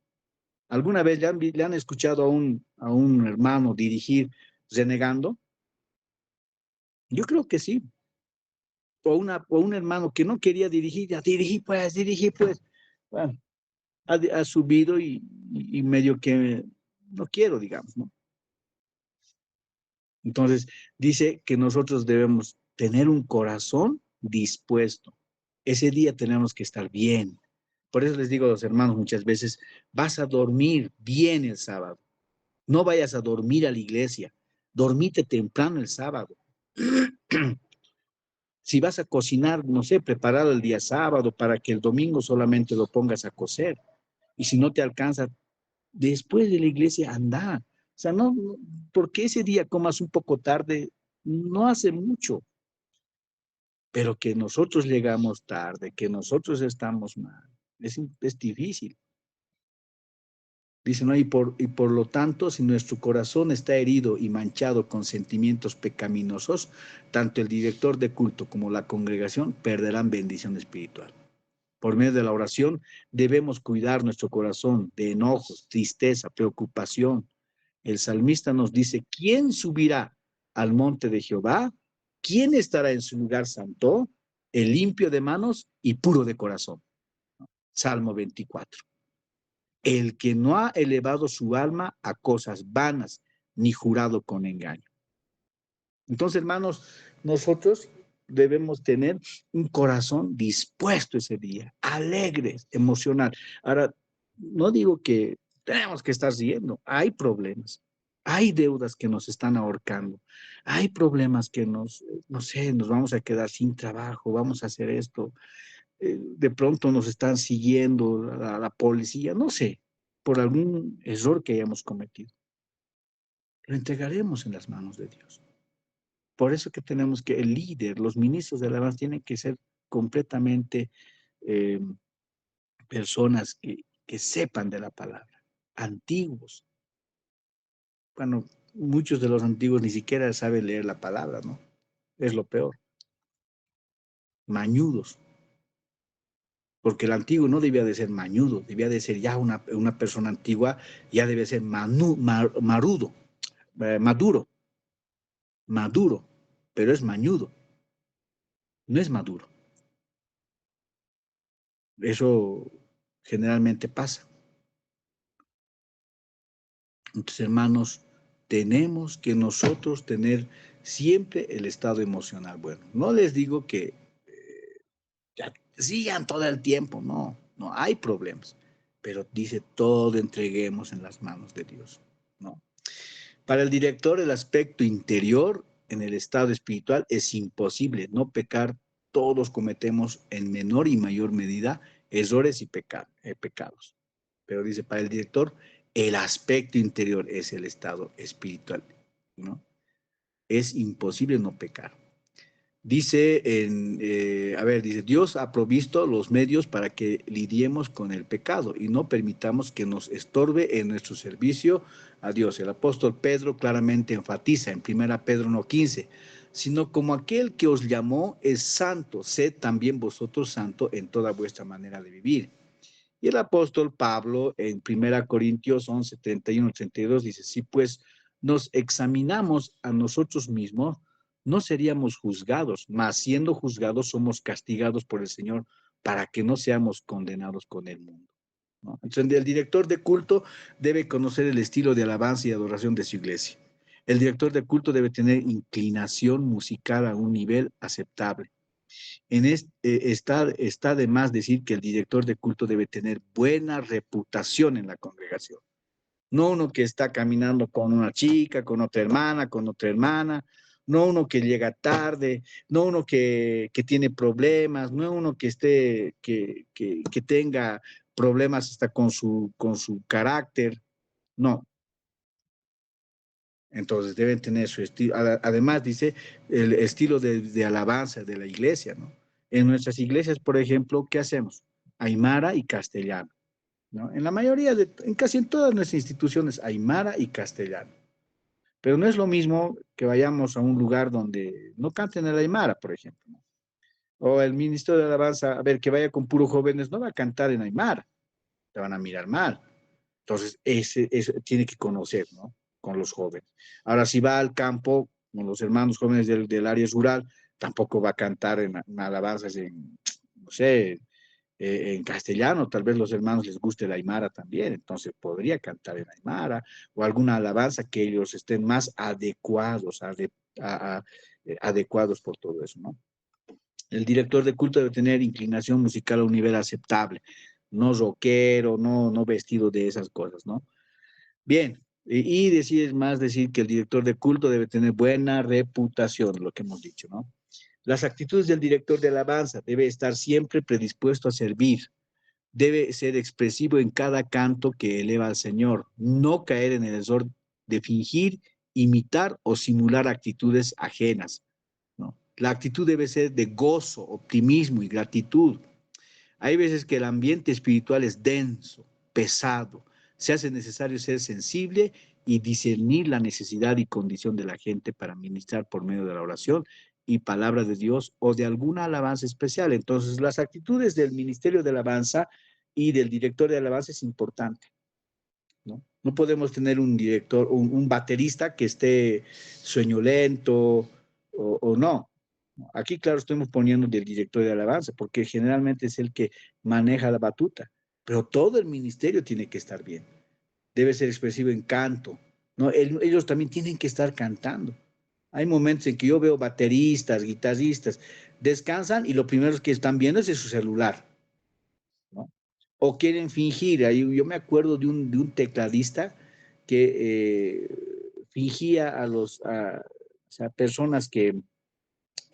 [SPEAKER 1] ¿Alguna vez le han escuchado a un hermano dirigir renegando? Yo creo que sí. O un hermano que no quería dirigir, ya dirigí pues. Bueno, ha subido y medio que no quiero, digamos, ¿no? Entonces, dice que nosotros debemos tener un corazón dispuesto. Ese día tenemos que estar bien. Por eso les digo a los hermanos muchas veces, vas a dormir bien el sábado. No vayas a dormir a la iglesia. Dormite temprano el sábado. Si vas a cocinar, no sé, preparar el día sábado para que el domingo solamente lo pongas a cocer. Y si no te alcanza, después de la iglesia anda. O sea, porque ese día comas un poco tarde, no hace mucho, pero que nosotros llegamos tarde, que nosotros estamos mal, es difícil. Dice, ¿no? Y por lo tanto, si nuestro corazón está herido y manchado con sentimientos pecaminosos, tanto el director de culto como la congregación perderán bendición espiritual. Por medio de la oración debemos cuidar nuestro corazón de enojos, tristeza, preocupación. El salmista nos dice, ¿quién subirá al monte de Jehová? ¿Quién estará en su lugar santo? El limpio de manos y puro de corazón. Salmo 24. El que no ha elevado su alma a cosas vanas, ni jurado con engaño. Entonces, hermanos, nosotros debemos tener un corazón dispuesto ese día, alegre, emocional. Ahora, no digo que tenemos que estar riendo, hay problemas, hay deudas que nos están ahorcando, hay problemas que no sé, nos vamos a quedar sin trabajo, vamos a hacer esto, de pronto nos están siguiendo la policía, no sé, por algún error que hayamos cometido. Lo entregaremos en las manos de Dios. Por eso que tenemos que el líder, los ministros de alabanza tienen que ser completamente eh, personas que sepan de la palabra, antiguos. Bueno, muchos de los antiguos ni siquiera saben leer la palabra, ¿no? Es lo peor. Mañudos. Porque el antiguo no debía de ser mañudo, debía de ser ya una persona antigua, ya debe ser marudo, maduro, pero es mañudo, no es maduro. Eso generalmente pasa. Entonces, hermanos, tenemos que nosotros tener siempre el estado emocional bueno. No les digo que ya sigan todo el tiempo, no, no hay problemas, pero dice todo entreguemos en las manos de Dios, ¿no? Para el director, el aspecto interior en el estado espiritual es imposible no pecar. Todos cometemos en menor y mayor medida errores y pecados. Pero dice, para el director, el aspecto interior es el estado espiritual, ¿no? Es imposible no pecar. Dice, dice, Dios ha provisto los medios para que lidiemos con el pecado y no permitamos que nos estorbe en nuestro servicio a Dios. El apóstol Pedro claramente enfatiza en 1 Pedro 1:15, sino como aquel que os llamó es santo, sed también vosotros santo en toda vuestra manera de vivir. Y el apóstol Pablo en 1 Corintios 11, 31, 32 dice, si pues nos examinamos a nosotros mismos, no seríamos juzgados, mas siendo juzgados somos castigados por el Señor para que no seamos condenados con el mundo, ¿no? Entonces, el director de culto debe conocer el estilo de alabanza y adoración de su iglesia. El director de culto debe tener inclinación musical a un nivel aceptable. Está de más decir que el director de culto debe tener buena reputación en la congregación. No uno que está caminando con una chica, con otra hermana, no uno que llega tarde, no uno que tiene problemas, no uno que que tenga problemas hasta con su carácter, no. Entonces deben tener su estilo. Además, dice, el estilo de alabanza de la iglesia, ¿no? En nuestras iglesias, por ejemplo, ¿qué hacemos? Aymara y castellano, ¿no? En la mayoría, en casi en todas nuestras instituciones, aymara y castellano. Pero no es lo mismo que vayamos a un lugar donde no canten el aymara, por ejemplo, ¿no? O el ministro de alabanza, a ver, que vaya con puros jóvenes, no va a cantar en aymara, te van a mirar mal. Entonces, ese tiene que conocer, ¿no? Con los jóvenes. Ahora, si va al campo, con los hermanos jóvenes del área rural, tampoco va a cantar en alabanzas no sé, en castellano. Tal vez los hermanos les guste la aymara también, entonces podría cantar en aymara o alguna alabanza que ellos estén más adecuados, adecuados por todo eso, ¿no? El director de culto debe tener inclinación musical a un nivel aceptable, no rockero, no vestido de esas cosas, ¿no? Bien, y decir que el director de culto debe tener buena reputación, lo que hemos dicho, ¿no? Las actitudes del director de alabanza debe estar siempre predispuesto a servir, debe ser expresivo en cada canto que eleva al Señor, no caer en el error de fingir, imitar o simular actitudes ajenas, ¿no? La actitud debe ser de gozo, optimismo y gratitud. Hay veces que el ambiente espiritual es denso, pesado. Se hace necesario ser sensible y discernir la necesidad y condición de la gente para ministrar por medio de la oración y palabra de Dios o de alguna alabanza especial. Entonces, las actitudes del ministerio de alabanza y del director de alabanza es importante, ¿no? No podemos tener un director, un baterista que esté sueñolento o no. Aquí, claro, estamos poniendo del director de alabanza, porque generalmente es el que maneja la batuta, pero todo el ministerio tiene que estar bien. Debe ser expresivo en canto, ¿no? Ellos también tienen que estar cantando. Hay momentos en que yo veo bateristas, guitarristas, descansan y lo primero que están viendo es su celular, ¿no? O quieren fingir. Yo me acuerdo de un tecladista que fingía o sea, personas que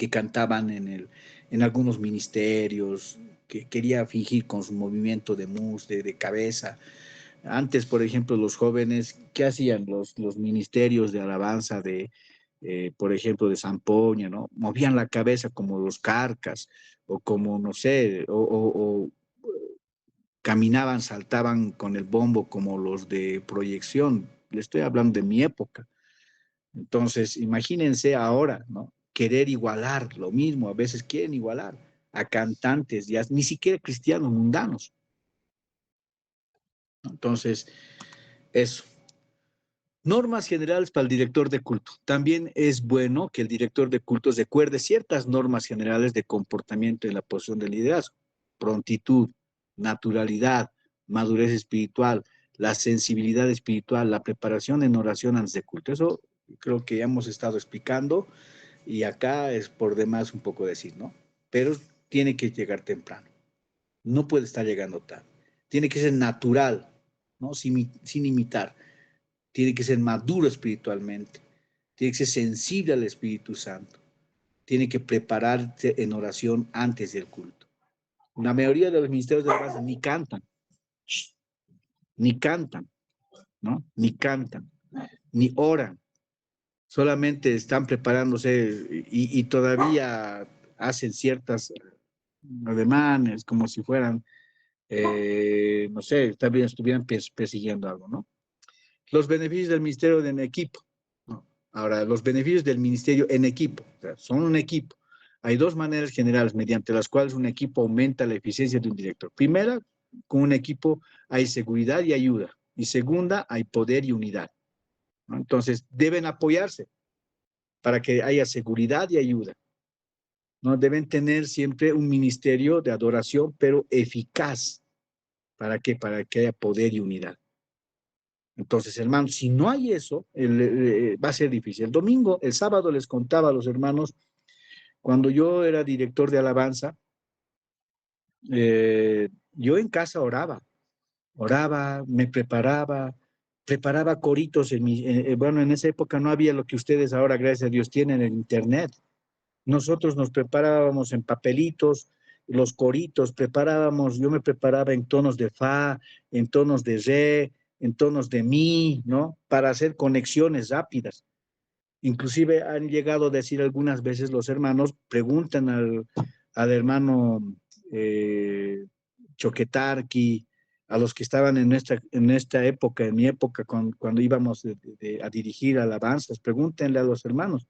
[SPEAKER 1] cantaban en algunos ministerios, que quería fingir con su movimiento de cabeza. Antes, por ejemplo, los jóvenes, ¿qué hacían? Los ministerios de alabanza por ejemplo, de Zampoña, ¿no? Movían la cabeza como los carcas, o como, no sé, o caminaban, saltaban con el bombo como los de proyección. Le estoy hablando de mi época. Entonces, imagínense ahora, ¿no? Querer igualar lo mismo, a veces quieren igualar a cantantes, ya ni siquiera cristianos mundanos. Entonces, eso. Normas generales para el director de culto. También es bueno que el director de cultos recuerde ciertas normas generales de comportamiento en la posición de liderazgo. Prontitud, naturalidad, madurez espiritual, la sensibilidad espiritual, la preparación en oración antes de culto. Eso creo que ya hemos estado explicando y acá es por demás un poco decir, ¿no? Pero tiene que llegar temprano, no puede estar llegando tarde. Tiene que ser natural, ¿no? Sin imitar. Tiene que ser maduro espiritualmente. Tiene que ser sensible al Espíritu Santo. Tiene que prepararse en oración antes del culto. La mayoría de los ministerios de alabanza ni cantan, ¿no? Ni cantan, ni oran. Solamente están preparándose y todavía hacen ciertas ademanes como si fueran, no sé, también estuvieran persiguiendo algo, ¿no? Los beneficios del ministerio en equipo. ¿No? Ahora, los beneficios del ministerio en equipo. O sea, son un equipo. Hay dos maneras generales mediante las cuales un equipo aumenta la eficiencia de un director. Primera, con un equipo hay seguridad y ayuda. Y segunda, hay poder y unidad. ¿No? Entonces, deben apoyarse para que haya seguridad y ayuda. ¿No? Deben tener siempre un ministerio de adoración, pero eficaz. ¿Para qué? Para que haya poder y unidad. Entonces, hermanos, si no hay eso, va a ser difícil. El sábado les contaba a los hermanos, cuando yo era director de alabanza, yo en casa oraba, me preparaba coritos. Bueno, en esa época no había lo que ustedes ahora, gracias a Dios, tienen en internet. Nosotros nos preparábamos en papelitos, los coritos, yo me preparaba en tonos de fa, en tonos de re, en tonos de mi, ¿no? Para hacer conexiones rápidas. Inclusive han llegado a decir algunas veces los hermanos, preguntan al hermano eh, Choquetarqui, a los que estaban en esta época, en mi época, cuando íbamos a dirigir alabanzas, pregúntenle a los hermanos.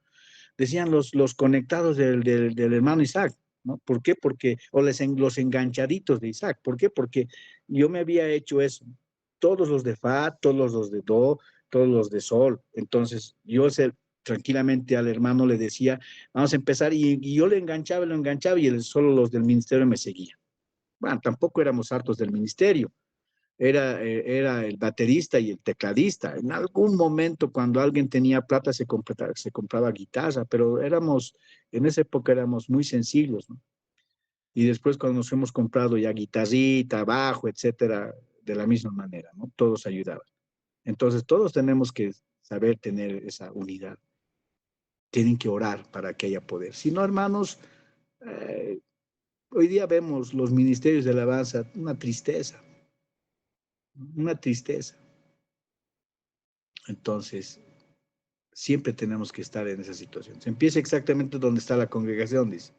[SPEAKER 1] Decían los conectados del hermano Isaac, ¿no? ¿Por qué? Porque, los enganchaditos de Isaac, ¿por qué? Porque yo me había hecho eso, todos los de fa, todos los de do, todos los de sol. Entonces, tranquilamente al hermano le decía, vamos a empezar, y yo le enganchaba, y solo los del ministerio me seguían. Bueno, tampoco éramos hartos del ministerio, era el baterista y el tecladista. En algún momento, cuando alguien tenía plata, se compraba guitarra, pero en esa época éramos muy sencillos, ¿no? Y después cuando nos hemos comprado ya guitarrita, bajo, etcétera, de la misma manera, ¿no? Todos ayudaban. Entonces, todos tenemos que saber tener esa unidad. Tienen que orar para que haya poder. Si no, hermanos, eh, hoy día vemos los ministerios de alabanza, una tristeza, una tristeza. Entonces, siempre tenemos que estar en esa situación. Se empieza exactamente donde está la congregación, dice.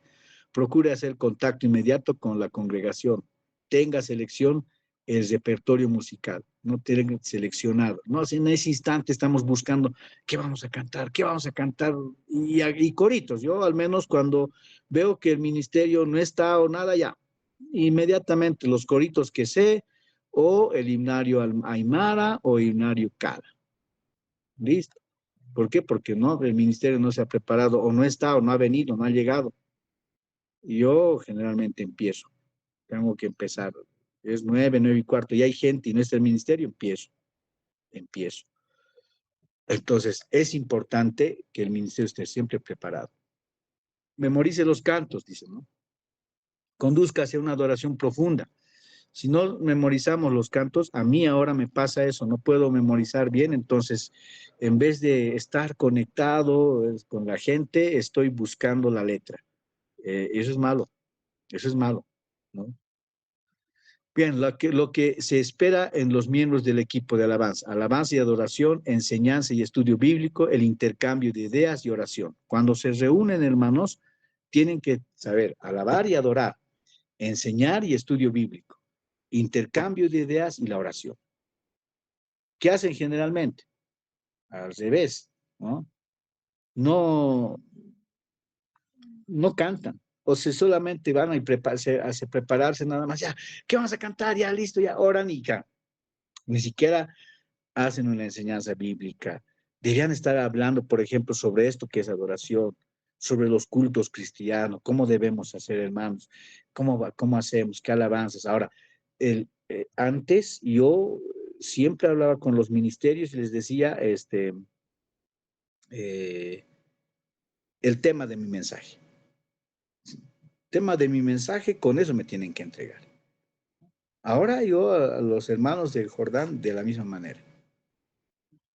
[SPEAKER 1] Procure hacer contacto inmediato con la congregación. Tenga selección el repertorio musical. No tenga seleccionado. No, en ese instante estamos buscando qué vamos a cantar, y coritos. Yo al menos cuando veo que el ministerio no está o nada, ya, inmediatamente los coritos que sé, o el himnario Aymara o himnario Cala. Listo. ¿Por qué? Porque no, el ministerio no se ha preparado, o no está, o no ha venido, no ha llegado. Y yo generalmente tengo que empezar. Es 9:45, y hay gente y no está el ministerio, empiezo. Entonces, es importante que el ministerio esté siempre preparado. Memorice los cantos, dice, ¿no? Conduzca hacia una adoración profunda. Si no memorizamos los cantos, a mí ahora me pasa eso, no puedo memorizar bien, entonces en vez de estar conectado con la gente, estoy buscando la letra. Eso es malo, ¿no? Bien, lo que se espera en los miembros del equipo de alabanza y adoración, enseñanza y estudio bíblico, el intercambio de ideas y oración. Cuando se reúnen, hermanos, tienen que saber alabar y adorar, enseñar y estudio bíblico, intercambio de ideas y la oración. ¿Qué hacen generalmente? Al revés, ¿no? No, no cantan, o si solamente van a prepararse nada más, ya, ¿qué vamos a cantar? Ya, listo, ya, oran y ya. Ni siquiera hacen una enseñanza bíblica. Deberían estar hablando, por ejemplo, sobre esto que es adoración, sobre los cultos cristianos, cómo debemos hacer, hermanos, cómo hacemos, qué alabanzas. Ahora, Antes yo siempre hablaba con los ministerios y les decía el tema de mi mensaje. Tema de mi mensaje, con eso me tienen que entregar. Ahora yo a los hermanos del Jordán de la misma manera.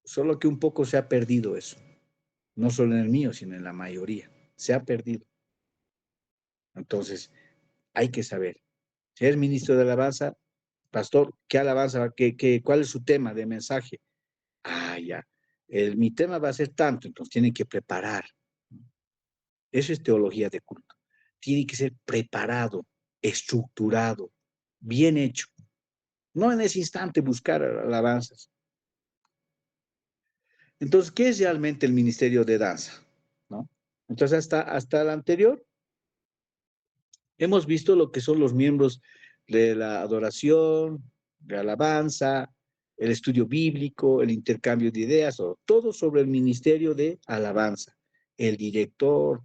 [SPEAKER 1] Solo que un poco se ha perdido eso. No solo en el mío, sino en la mayoría. Se ha perdido. Entonces, hay que saber. Si eres ministro de alabanza, pastor, ¿qué alabanza? ¿Cuál es su tema de mensaje? Ah, ya. Mi tema va a ser tanto, entonces tienen que preparar. Eso es teología de culto. Tiene que ser preparado, estructurado, bien hecho. No en ese instante buscar alabanzas. Entonces, ¿qué es realmente el ministerio de danza? ¿No? Entonces, hasta el anterior, hemos visto lo que son los miembros de la adoración, de alabanza, el estudio bíblico, el intercambio de ideas, todo sobre el ministerio de alabanza, el director.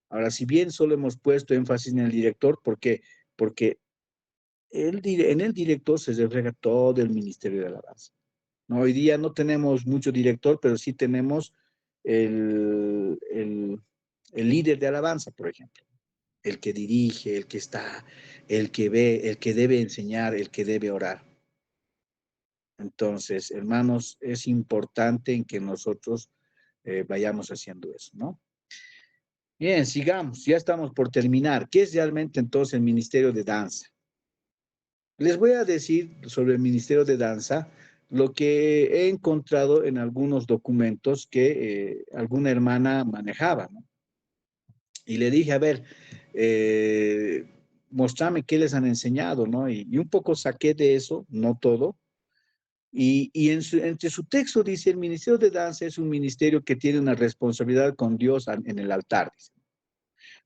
[SPEAKER 1] Ahora, si bien solo hemos puesto énfasis en el director, ¿por qué? Porque en el director se refleja todo el ministerio de alabanza. ¿No? Hoy día no tenemos mucho director, pero sí tenemos el líder de alabanza, por ejemplo. El que dirige, el que está, el que ve, el que debe enseñar, el que debe orar. Entonces, hermanos, es importante en que nosotros vayamos haciendo eso, ¿no? Bien, sigamos, ya estamos por terminar. ¿Qué es realmente entonces el ministerio de danza? Les voy a decir sobre el ministerio de danza lo que he encontrado en algunos documentos que alguna hermana manejaba, ¿no? Y le dije, a ver, mostrame qué les han enseñado, ¿no? Y un poco saqué de eso, no todo. Y entre su texto dice, el ministerio de danza es un ministerio que tiene una responsabilidad con Dios en el altar. Dice.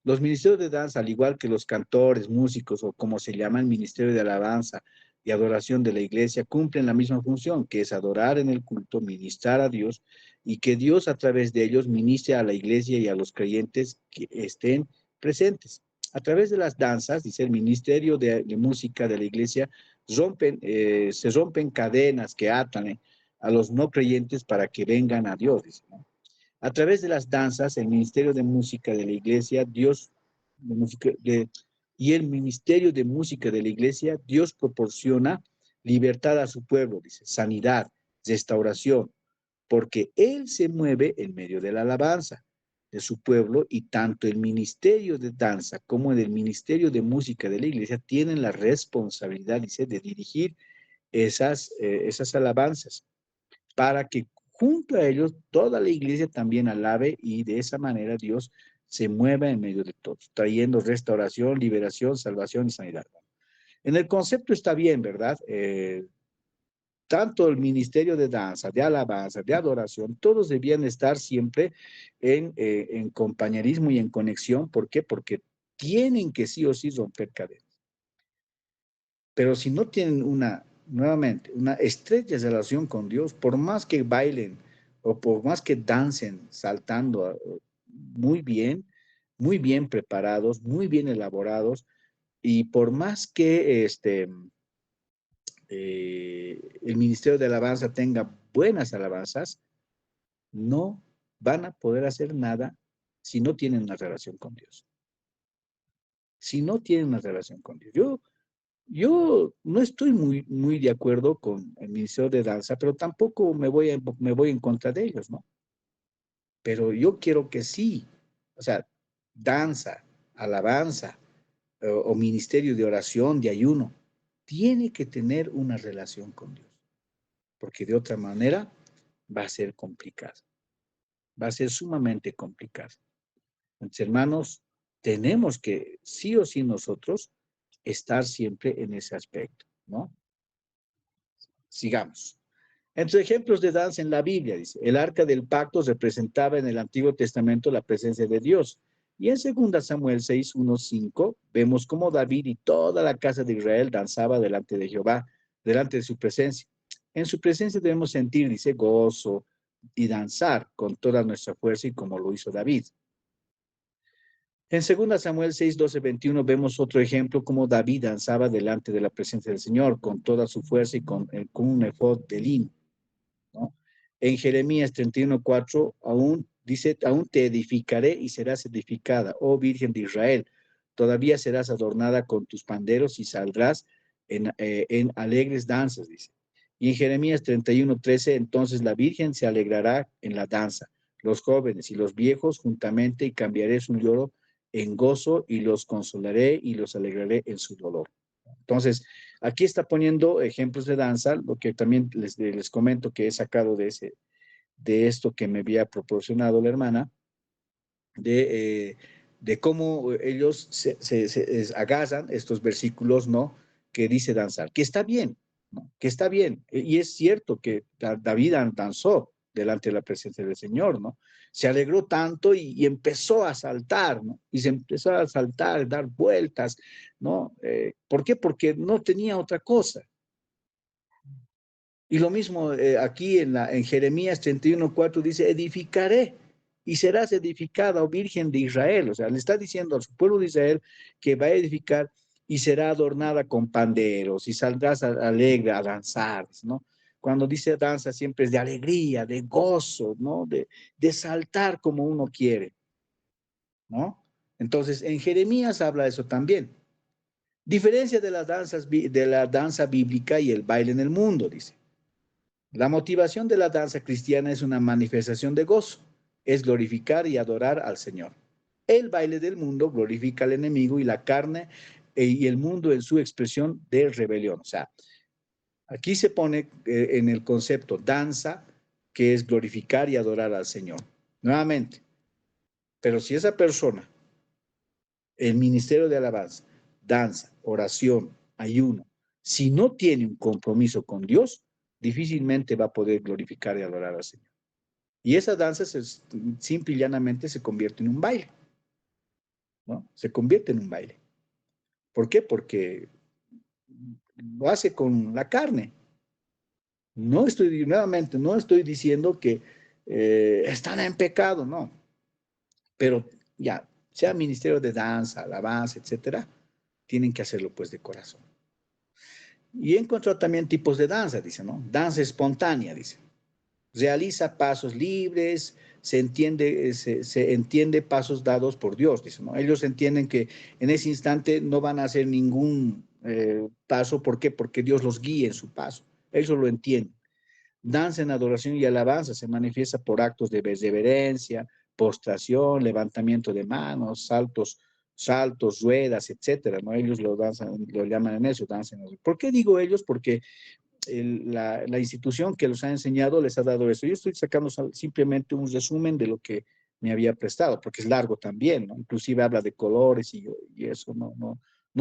[SPEAKER 1] Los ministerios de danza, al igual que los cantores, músicos o como se llama el ministerio de alabanza y adoración de la iglesia, cumplen la misma función, que es adorar en el culto, ministrar a Dios y que Dios a través de ellos ministre a la iglesia y a los creyentes que estén presentes. A través de las danzas, dice el ministerio de música de la iglesia, se rompen cadenas que atan a los no creyentes para que vengan a Dios, dice, ¿no? A través de las danzas, el Ministerio de Música de la Iglesia, y el Ministerio de Música de la Iglesia, Dios proporciona libertad a su pueblo, dice, sanidad, restauración, porque Él se mueve en medio de la alabanza de su pueblo y tanto el Ministerio de Danza como el Ministerio de Música de la Iglesia tienen la responsabilidad, dice, de dirigir esas alabanzas para que junto a ellos toda la iglesia también alabe y de esa manera Dios se mueva en medio de todos, trayendo restauración, liberación, salvación y sanidad. En el concepto está bien, ¿verdad? Tanto el ministerio de danza, de alabanza, de adoración, todos debían estar siempre en compañerismo y en conexión. ¿Por qué? Porque tienen que sí o sí romper cadenas. Pero si no tienen nuevamente, una estrecha relación con Dios, por más que bailen o por más que dancen saltando muy bien preparados, muy bien elaborados, y por más que el Ministerio de Alabanza tenga buenas alabanzas, no van a poder hacer nada si no tienen una relación con Dios. Si no tienen una relación con Dios. Yo no estoy muy de acuerdo con el Ministerio de Danza, pero tampoco me voy en contra de ellos, ¿no? Pero yo quiero que sí, o sea, danza, alabanza o ministerio de oración, de ayuno, tiene que tener una relación con Dios, porque de otra manera va a ser complicado, va a ser sumamente complicado. Entonces, hermanos, tenemos que, sí o sí nosotros, estar siempre en ese aspecto, ¿no? Sigamos. Entre ejemplos de danza en la Biblia, dice, el arca del pacto representaba en el Antiguo Testamento la presencia de Dios. Y en 2 Samuel 6, 1, 5, vemos cómo David y toda la casa de Israel danzaba delante de Jehová, delante de su presencia. En su presencia debemos sentir, dice, gozo y danzar con toda nuestra fuerza y como lo hizo David. En 2 Samuel 6, 12, 21 vemos otro ejemplo como David danzaba delante de la presencia del Señor con toda su fuerza y con un efod de lino, ¿no? En Jeremías 31, 4 aún dice, aún te edificaré y serás edificada, oh Virgen de Israel, todavía serás adornada con tus panderos y saldrás en alegres danzas, dice. Y en Jeremías 31, 13, entonces la Virgen se alegrará en la danza, los jóvenes y los viejos juntamente, y cambiaré su lloro en gozo y los consolaré y los alegraré en su dolor. Entonces, aquí está poniendo ejemplos de danza, lo que también les comento que he sacado de esto que me había proporcionado la hermana, de cómo ellos se agarran estos versículos, ¿no? Que dice danzar, que está bien, ¿no? Que está bien. Y es cierto que David danzó delante de la presencia del Señor, ¿no? Se alegró tanto y empezó a saltar, ¿no? Y se empezó a saltar, dar vueltas, ¿no? ¿Por qué? Porque no tenía otra cosa. Y lo mismo aquí en Jeremías 31:4 dice, edificaré y serás edificada, oh Virgen de Israel. O sea, le está diciendo a su pueblo de Israel que va a edificar y será adornada con panderos y saldrás alegre a danzar, ¿no? Cuando dice danza siempre es de alegría, de gozo, ¿no? De saltar como uno quiere, ¿no? Entonces, en Jeremías habla eso también. Diferencia de las danzas, de la danza bíblica y el baile en el mundo, dice. La motivación de la danza cristiana es una manifestación de gozo, es glorificar y adorar al Señor. El baile del mundo glorifica al enemigo y la carne y el mundo en su expresión de rebelión. O sea, aquí se pone en el concepto danza, que es glorificar y adorar al Señor. Nuevamente, pero si esa persona, el ministerio de alabanza, danza, oración, ayuno, si no tiene un compromiso con Dios, difícilmente va a poder glorificar y adorar al Señor. Y esa danza simple y llanamente se convierte en un baile, ¿no? Se convierte en un baile. ¿Por qué? Porque lo hace con la carne. Nuevamente, no estoy diciendo que están en pecado, no. Pero ya, sea ministerio de danza, alabanza, etcétera, tienen que hacerlo pues de corazón. Y he encontrado también tipos de danza, dice, ¿no? Danza espontánea, dice. Realiza pasos libres, se entiende pasos dados por Dios, dice, ¿no? Ellos entienden que en ese instante no van a hacer ningún paso. ¿Por qué? Porque Dios los guía en su paso. Ellos lo entienden. Danza en adoración y alabanza se manifiesta por actos de reverencia, postración, levantamiento de manos, saltos, ruedas, etcétera, ¿no? Ellos lo danzan, lo llaman en eso, danzan. ¿Por qué digo ellos? Porque la institución que los ha enseñado les ha dado eso. Yo estoy sacando simplemente un resumen de lo que me había prestado, porque es largo también, ¿no? Inclusive habla de colores y eso no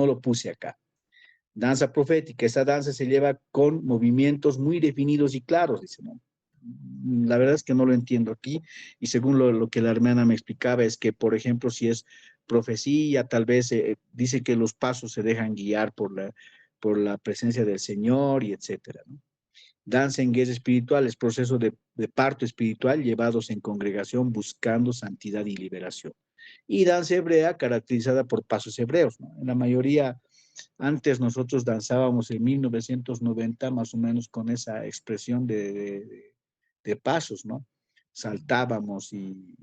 [SPEAKER 1] lo puse acá. Danza profética, esa danza se lleva con movimientos muy definidos y claros, dice, ¿no? La verdad es que no lo entiendo aquí, y según lo que la hermana me explicaba es que, por ejemplo, si es profecía, tal vez dice que los pasos se dejan guiar por la presencia del Señor y etcétera, ¿no? Danza en guerra espiritual es proceso de parto espiritual llevados en congregación buscando santidad y liberación. Y danza hebrea caracterizada por pasos hebreos, ¿no? En la mayoría, antes nosotros danzábamos en 1990 más o menos con esa expresión de pasos, ¿no? Saltábamos y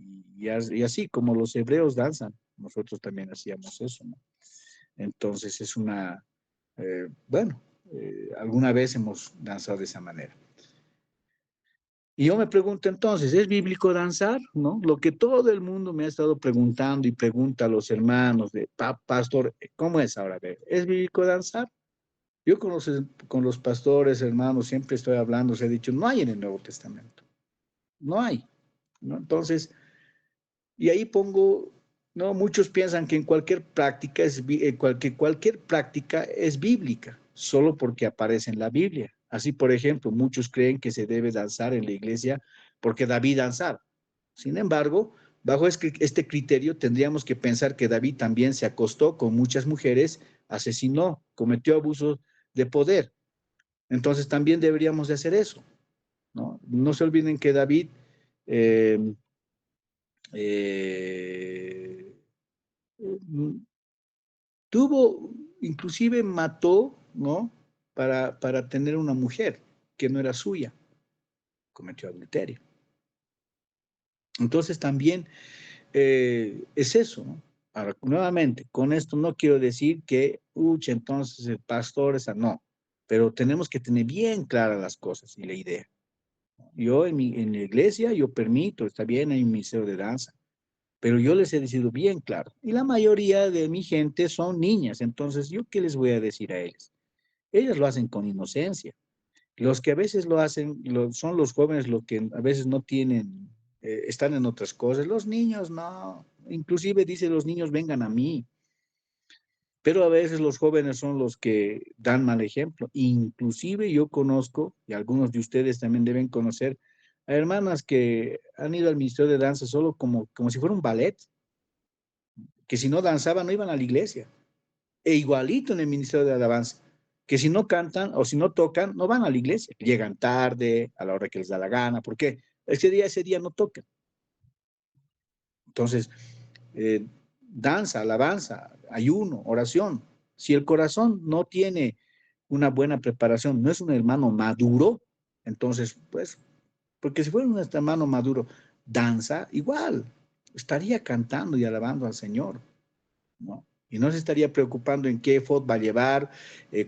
[SPEAKER 1] así como los hebreos danzan, nosotros también hacíamos eso, ¿no? Entonces es bueno, alguna vez hemos danzado de esa manera. Y yo me pregunto entonces, ¿es bíblico danzar? ¿No? Lo que todo el mundo me ha estado preguntando y pregunta a los hermanos de, pastor, ¿cómo es ahora? ¿Es bíblico danzar? Yo con los pastores, hermanos, siempre estoy hablando, se ha dicho, no hay en el Nuevo Testamento. No hay, ¿no? Entonces, y ahí pongo, ¿no? Muchos piensan que en cualquier práctica cualquier práctica es bíblica, solo porque aparece en la Biblia. Así, por ejemplo, muchos creen que se debe danzar en la iglesia porque David danzaba. Sin embargo, bajo este criterio tendríamos que pensar que David también se acostó con muchas mujeres, asesinó, cometió abuso de poder. Entonces también deberíamos de hacer eso, ¿no? No se olviden que David, 1 inclusive mató, ¿no? Para tener una mujer que no era suya, cometió adulterio. Entonces también es eso, ¿no? Ahora, nuevamente, con esto no quiero decir que, entonces el pastor es, no, pero tenemos que tener bien claras las cosas y la idea. Yo en la iglesia, yo permito, está bien, hay un ministerio de danza, pero yo les he decidido bien claro. Y la mayoría de mi gente son niñas, entonces, ¿yo qué les voy a decir a ellas? Ellas lo hacen con inocencia. Los que a veces lo hacen son los jóvenes los que a veces no tienen, están en otras cosas. Los niños no, inclusive dice los niños vengan a mí, pero a veces los jóvenes son los que dan mal ejemplo. Inclusive yo conozco, y algunos de ustedes también deben conocer, a hermanas que han ido al Ministerio de Danza solo como si fuera un ballet, que si no danzaban no iban a la iglesia. E igualito en el Ministerio de Alabanza, que si no cantan o si no tocan, no van a la iglesia. Llegan tarde, a la hora que les da la gana. ¿Por qué? Ese día no tocan. Entonces, danza, alabanza, ayuno, oración. Si el corazón no tiene una buena preparación, no es un hermano maduro, entonces, pues, porque si fuera un hermano maduro, danza igual, estaría cantando y alabando al Señor, ¿no? Y no se estaría preocupando en qué efod va a llevar,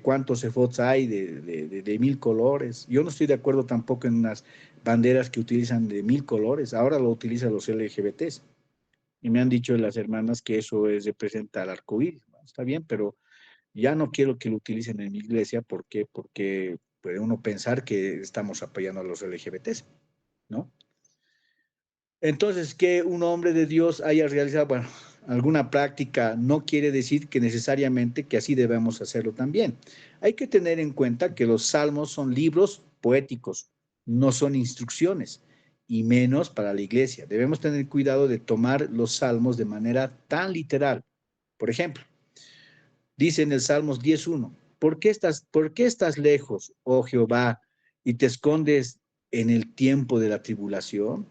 [SPEAKER 1] cuántos efods hay de 1000 colores. Yo no estoy de acuerdo tampoco en unas banderas que utilizan de 1000 colores. Ahora lo utilizan los LGBTs. Y me han dicho las hermanas que eso representa el arco iris. Bueno, está bien, pero ya no quiero que lo utilicen en mi iglesia. ¿Por qué? Porque puede uno pensar que estamos apoyando a los LGBTs, ¿no? Entonces, que un hombre de Dios haya realizado, bueno, alguna práctica no quiere decir que necesariamente que así debemos hacerlo también. Hay que tener en cuenta que los salmos son libros poéticos, no son instrucciones, y menos para la iglesia. Debemos tener cuidado de tomar los salmos de manera tan literal. Por ejemplo, dice en el Salmos 10:1, por qué estás lejos, oh Jehová, y te escondes en el tiempo de la tribulación?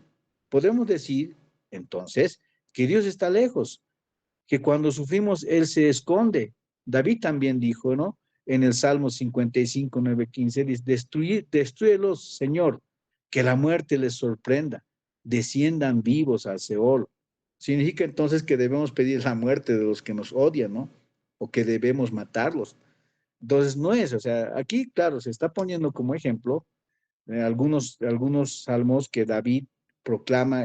[SPEAKER 1] Podemos decir, entonces, que Dios está lejos, que cuando sufrimos, Él se esconde. David también dijo, ¿no? En el Salmo 55, 9, 15, dice, destruyelos, Señor, que la muerte les sorprenda, desciendan vivos al Seol. Significa entonces que debemos pedir la muerte de los que nos odian, ¿no? O que debemos matarlos. Entonces, no es, o sea, aquí, claro, se está poniendo como ejemplo algunos salmos que David proclama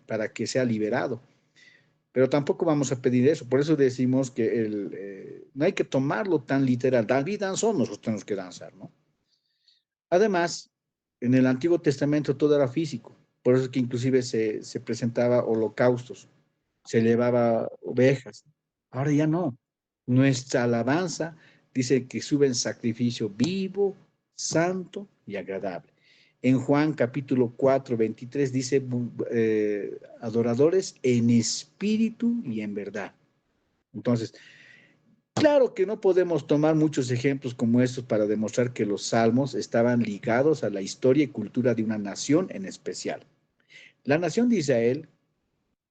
[SPEAKER 1] para que sea liberado. Pero tampoco vamos a pedir eso. Por eso decimos que no hay que tomarlo tan literal. David danzó, nosotros tenemos que danzar, ¿no? Además, en el Antiguo Testamento todo era físico. Por eso es que inclusive se presentaba holocaustos, se llevaba ovejas. Ahora ya no. Nuestra alabanza dice que sube en sacrificio vivo, santo y agradable. En Juan capítulo 4, 23 dice, adoradores en espíritu y en verdad. Entonces, claro que no podemos tomar muchos ejemplos como estos para demostrar que los salmos estaban ligados a la historia y cultura de una nación en especial. La nación de Israel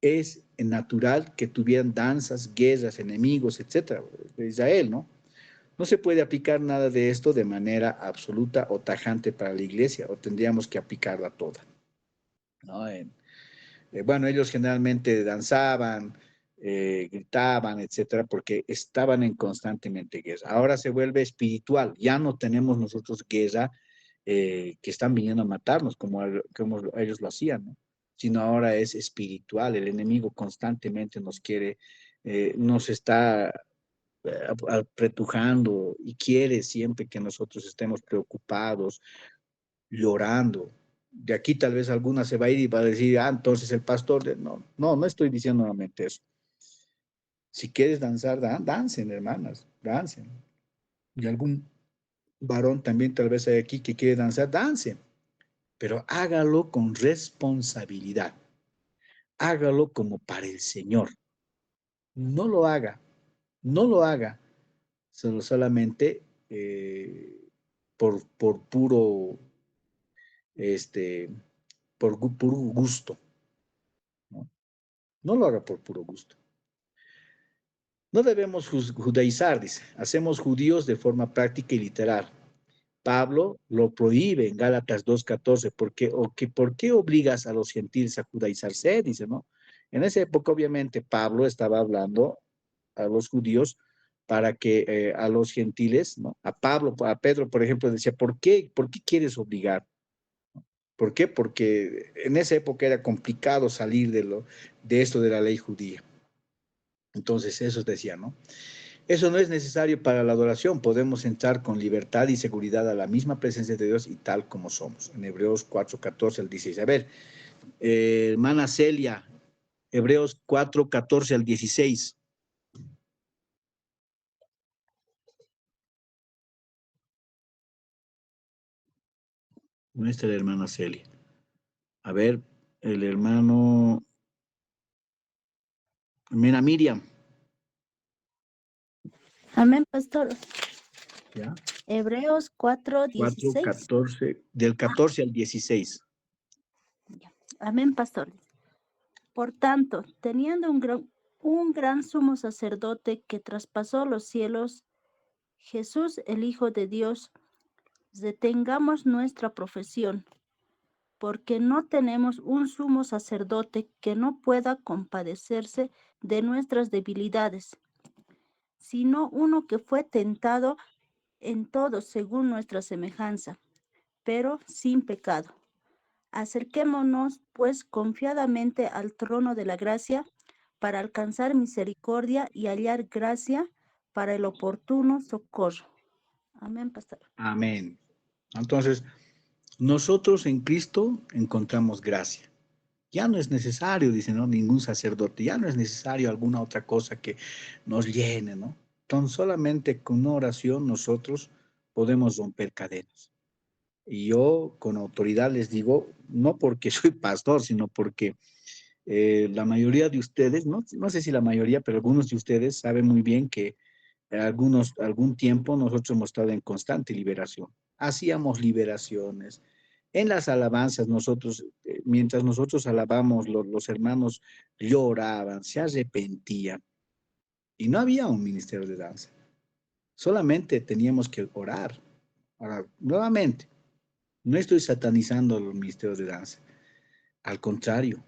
[SPEAKER 1] es natural que tuvieran danzas, guerras, enemigos, etcétera, de Israel, ¿no? No se puede aplicar nada de esto de manera absoluta o tajante para la iglesia, o tendríamos que aplicarla toda, ¿no? Bueno, ellos generalmente danzaban, gritaban, etcétera, porque estaban en constantemente guerra. Ahora se vuelve espiritual, ya no tenemos nosotros guerra que están viniendo a matarnos como ellos lo hacían, ¿no? Sino ahora es espiritual, el enemigo constantemente nos quiere, nos está apretujando y quiere siempre que nosotros estemos preocupados, llorando. De aquí tal vez alguna se va a ir y va a decir, entonces el pastor, no, no, no estoy diciendo nuevamente eso. Si quieres danzar, dancen, hermanas, dancen. Y algún varón también tal vez hay aquí que quiere danzar, dancen, pero hágalo con responsabilidad. Hágalo como para el Señor. No lo haga, no lo haga solamente por puro, este, puro gusto, ¿no? No lo haga por puro gusto. No debemos judaizar, dice. Hacemos judíos de forma práctica y literal. Pablo lo prohíbe en Gálatas 2:14. ¿Por qué obligas a los gentiles a judaizarse? Dice, ¿no? En esa época, obviamente, Pablo estaba hablando a los judíos para que a los gentiles, ¿no? A Pedro, por ejemplo, decía, ¿por qué quieres obligar? ¿Por qué? Porque en esa época era complicado salir de esto de la ley judía. Entonces, eso decía, ¿no? Eso no es necesario para la adoración. Podemos entrar con libertad y seguridad a la misma presencia de Dios y tal como somos. En Hebreos 4:14 al 16. A ver, hermana Celia, Hebreos 4:14 al 16. Nuestra hermana Celia. A ver, el hermano Mena Miriam.
[SPEAKER 2] Amén, pastor.
[SPEAKER 1] ¿Ya?
[SPEAKER 2] Hebreos 4:16.
[SPEAKER 1] 4:14, del 14 al 16.
[SPEAKER 2] Amén, pastor. Por tanto, teniendo un gran sumo sacerdote que traspasó los cielos, Jesús, el Hijo de Dios, detengamos nuestra profesión, porque no tenemos un sumo sacerdote que no pueda compadecerse de nuestras debilidades, sino uno que fue tentado en todo según nuestra semejanza, pero sin pecado. Acerquémonos, pues, confiadamente al trono de la gracia para alcanzar misericordia y hallar gracia para el oportuno socorro. Amén, pastor.
[SPEAKER 1] Amén. Entonces, nosotros en Cristo encontramos gracia. Ya no es necesario, dice, ¿no? Ningún sacerdote, ya no es necesario alguna otra cosa que nos llene, ¿no? Entonces, solamente con una oración nosotros podemos romper cadenas. Y yo con autoridad les digo, no porque soy pastor, sino porque la mayoría de ustedes, no sé si la mayoría, pero algunos de ustedes saben muy bien que algún tiempo nosotros hemos estado en constante liberación. Hacíamos liberaciones. En las alabanzas, mientras nosotros alabamos, los hermanos lloraban, se arrepentían. Y no había un ministerio de danza. Solamente teníamos que orar. Ahora, nuevamente, no estoy satanizando los ministerios de danza. Al contrario,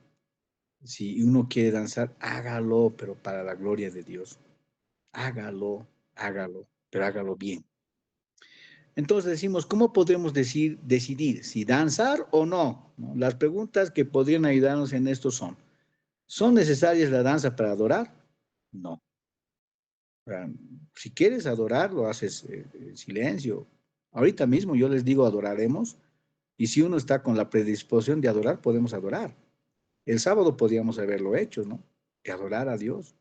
[SPEAKER 1] si uno quiere danzar, hágalo, pero para la gloria de Dios. Hágalo, pero hágalo bien. Entonces decimos, ¿cómo podemos decidir si danzar o no? ¿No? Las preguntas que podrían ayudarnos en esto ¿son necesarias la danza para adorar? No. Si quieres adorar, lo haces en silencio. Ahorita mismo yo les digo adoraremos, y si uno está con la predisposición de adorar, podemos adorar. El sábado podríamos haberlo hecho, ¿no? De adorar a Dios.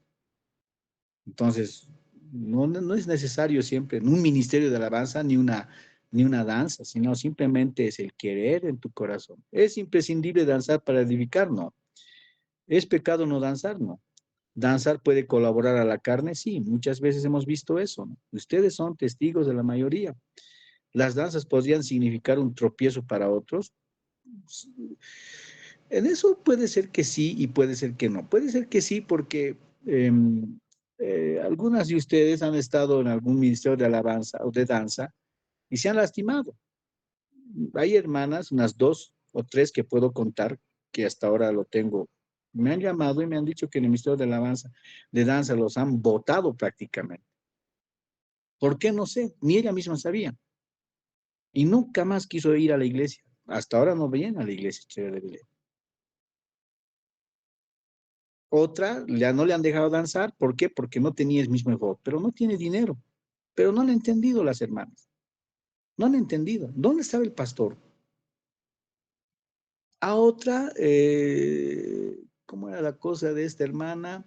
[SPEAKER 1] Entonces, no es necesario siempre un ministerio de alabanza ni una danza, sino simplemente es el querer en tu corazón. ¿Es imprescindible danzar para edificar? No. ¿Es pecado no danzar? No. ¿Danzar puede colaborar a la carne? Sí, muchas veces hemos visto eso, ¿no? Ustedes son testigos de la mayoría. ¿Las danzas podrían significar un tropiezo para otros? En eso puede ser que sí y puede ser que no. Puede ser que sí porque algunas de ustedes han estado en algún ministerio de alabanza o de danza y se han lastimado. Hay hermanas, unas 2 o 3 que puedo contar, que hasta ahora lo tengo. Me han llamado y me han dicho que en el ministerio de alabanza, de danza, los han botado prácticamente. ¿Por qué? No sé, ni ella misma sabía. Y nunca más quiso ir a la iglesia. Hasta ahora no veían a la iglesia, chévere de Belén. Otra, ya no le han dejado danzar. ¿Por qué? Porque no tenía el mismo enfoque, pero no tiene dinero. Pero no han entendido las hermanas. No han entendido. ¿Dónde estaba el pastor? A otra, ¿cómo era la cosa de esta hermana?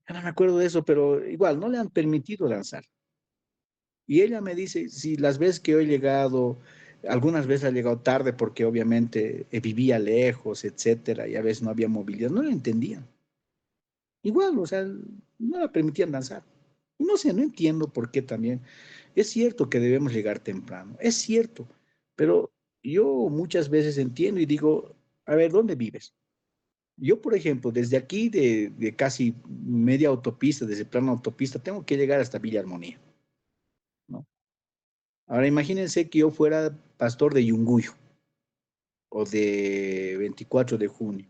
[SPEAKER 1] Ya no me acuerdo de eso, pero igual, no le han permitido danzar. Y ella me dice, si las veces que he llegado, algunas veces ha llegado tarde porque obviamente vivía lejos, etcétera, y a veces no había movilidad, no lo entendían. Igual, o sea, no la permitían danzar. No sé, no entiendo por qué también. Es cierto que debemos llegar temprano, es cierto, pero yo muchas veces entiendo y digo, a ver, ¿dónde vives? Yo, por ejemplo, desde aquí, de casi media autopista, desde plano autopista, tengo que llegar hasta Villa Armonía, ¿no? Ahora imagínense que yo fuera pastor de Yunguyo, o de 24 de junio,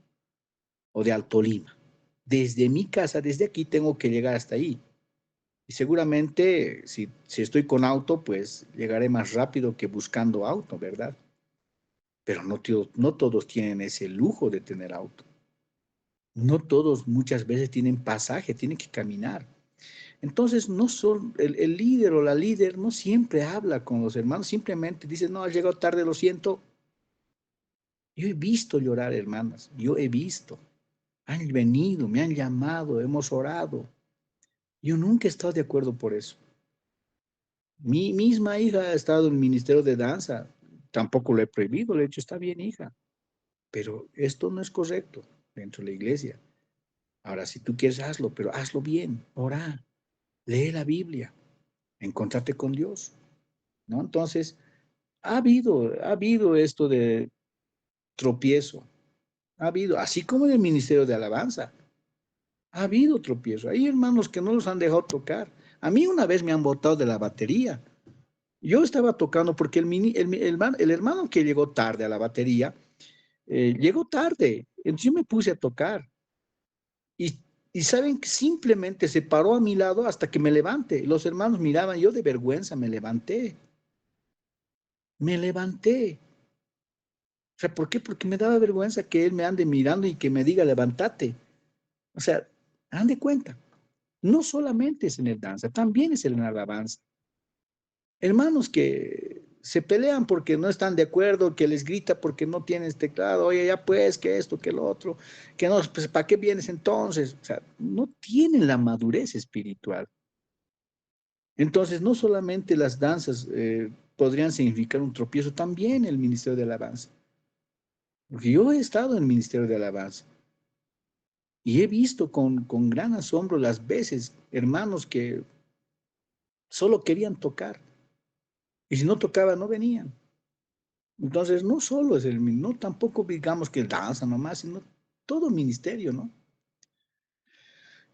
[SPEAKER 1] o de Alto Lima. Desde mi casa, desde aquí, tengo que llegar hasta ahí. Y seguramente, si estoy con auto, pues llegaré más rápido que buscando auto, ¿verdad? Pero no todos tienen ese lujo de tener auto. No todos muchas veces tienen pasaje, tienen que caminar. Entonces, no son, el líder o la líder no siempre habla con los hermanos, simplemente dice, no, has llegado tarde, lo siento. Yo he visto llorar, hermanas, yo he visto. Han venido, me han llamado, hemos orado. Yo nunca he estado de acuerdo por eso. Mi misma hija ha estado en el Ministerio de Danza, tampoco lo he prohibido, le he dicho, está bien, hija, pero esto no es correcto dentro de la iglesia. Ahora, si tú quieres, hazlo, pero hazlo bien, ora, lee la Biblia, encontrate con Dios, ¿no? Entonces, ha habido esto de tropiezo, ha habido, así como en el Ministerio de Alabanza, ha habido tropiezo. Hay hermanos que no los han dejado tocar. A mí una vez me han botado de la batería. Yo estaba tocando porque el hermano que llegó tarde a la batería, llegó tarde. Entonces yo me puse a tocar. Y, y saben que simplemente se paró a mi lado hasta que me levante. Los hermanos miraban, yo de vergüenza me levanté. Me levanté. O sea, ¿por qué? Porque me daba vergüenza que él me ande mirando y que me diga, levántate. O sea, dan de cuenta. No solamente es en el danza, también es en la alabanza. Hermanos que se pelean porque no están de acuerdo, que les grita porque no tienes teclado, oye, ya pues, que esto, que lo otro, que no, pues, ¿para qué vienes entonces? O sea, no tienen la madurez espiritual. Entonces, no solamente las danzas podrían significar un tropiezo, también el Ministerio de Alabanza. Porque yo he estado en el Ministerio de Alabanza y he visto con gran asombro las veces, hermanos que solo querían tocar y si no tocaban, no venían. Entonces, no solo es no tampoco digamos que danza nomás, sino todo ministerio, ¿no?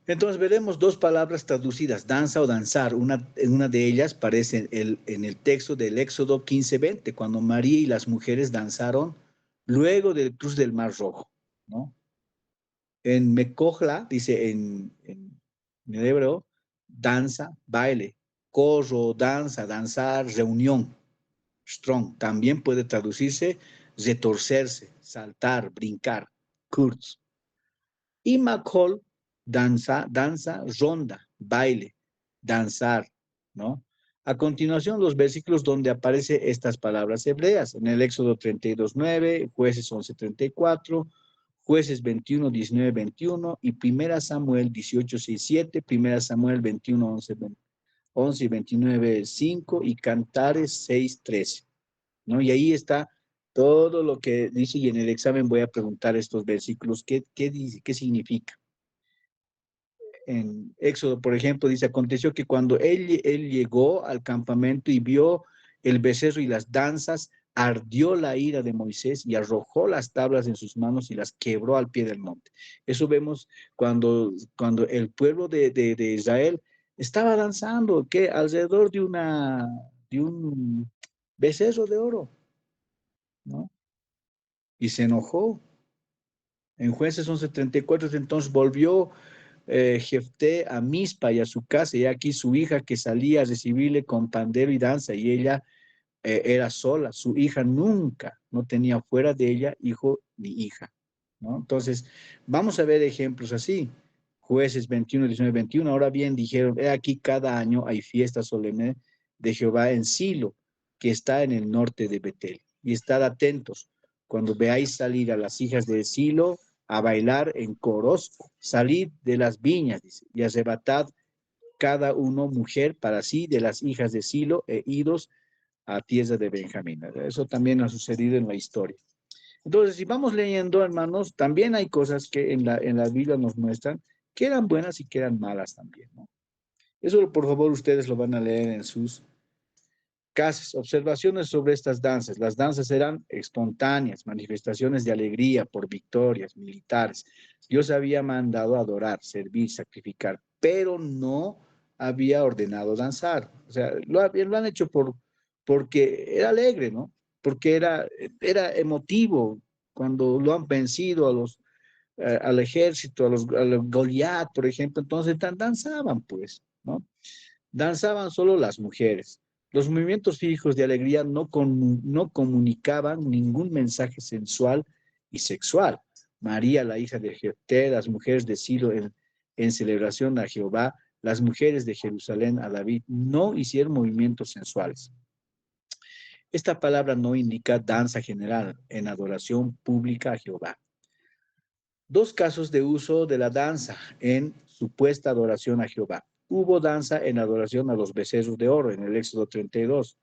[SPEAKER 1] Entonces veremos dos palabras traducidas, danza o danzar. En una de ellas aparece en el texto del Éxodo 15:20, cuando María y las mujeres danzaron luego del cruz del Mar Rojo, ¿no? En Mecojla, dice en el hebreo, danza, baile, corro, danza, danzar, reunión. Strong también puede traducirse retorcerse, saltar, brincar, kurz. Y Makol, danza, danza, ronda, baile, danzar, ¿no? A continuación, los versículos donde aparecen estas palabras hebreas, en el Éxodo 32:9, Jueces 11:34, Jueces 21:19-21 y Primera Samuel 18:6-7, Primera Samuel 21:11 y 29:5 y Cantares 6:13. ¿No? Y ahí está todo lo que dice, y en el examen voy a preguntar estos versículos, ¿qué dice, qué significa? En Éxodo, por ejemplo, dice, aconteció que cuando él llegó al campamento y vio el becerro y las danzas, ardió la ira de Moisés y arrojó las tablas en sus manos y las quebró al pie del monte. Eso vemos cuando el pueblo de Israel estaba danzando, que alrededor de un becerro de oro, ¿no? Y se enojó. En Jueces 11:34, entonces volvió Jefté a Mizpa y a su casa, y aquí su hija que salía a recibirle con pandero y danza, y ella era sola, su hija nunca, no tenía fuera de ella hijo ni hija, ¿no? Entonces, vamos a ver ejemplos así. Jueces 21, 19, 21. Ahora bien, dijeron, he aquí cada año hay fiesta solemne de Jehová en Silo, que está en el norte de Betel. Y estad atentos, cuando veáis salir a las hijas de Silo a bailar en coros, salid de las viñas, dice, y arrebatad cada uno mujer para sí de las hijas de Silo e idos a tierra de Benjamín. Eso también ha sucedido en la historia. Entonces, si vamos leyendo, hermanos, también hay cosas que en la Biblia nos muestran que eran buenas y que eran malas también, ¿no? Eso, por favor, ustedes lo van a leer Casas, observaciones sobre estas danzas. Las danzas eran espontáneas, manifestaciones de alegría por victorias militares. Dios había mandado adorar, servir, sacrificar, pero no había ordenado danzar. O sea, lo han hecho porque era alegre, ¿no? Porque era emotivo cuando lo han vencido al ejército, a los Goliat, por ejemplo, entonces danzaban, pues, ¿no? Danzaban solo las mujeres. Los movimientos fijos de alegría no comunicaban ningún mensaje sensual y sexual. María, la hija de Jefté, las mujeres de Silo en celebración a Jehová, las mujeres de Jerusalén a David, no hicieron movimientos sensuales. Esta palabra no indica danza general en adoración pública a Jehová. Dos casos de uso de la danza en supuesta adoración a Jehová. Hubo danza en adoración a los becerros de oro en el Éxodo 32.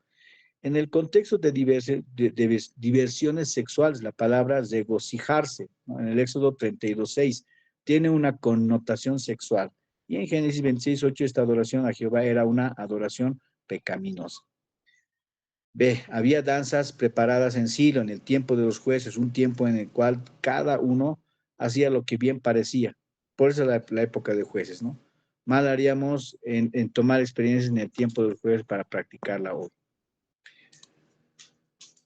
[SPEAKER 1] En el contexto de diversiones sexuales, la palabra regocijarse, ¿no? En el Éxodo 32:6 tiene una connotación sexual. Y en Génesis 26:8 esta adoración a Jehová era una adoración pecaminosa. B. Había danzas preparadas en Silo en el tiempo de los jueces, un tiempo en el cual cada uno hacía lo que bien parecía. Por eso la época de jueces, ¿no? Mal haríamos en tomar experiencias en el tiempo de los jueces para practicarla hoy.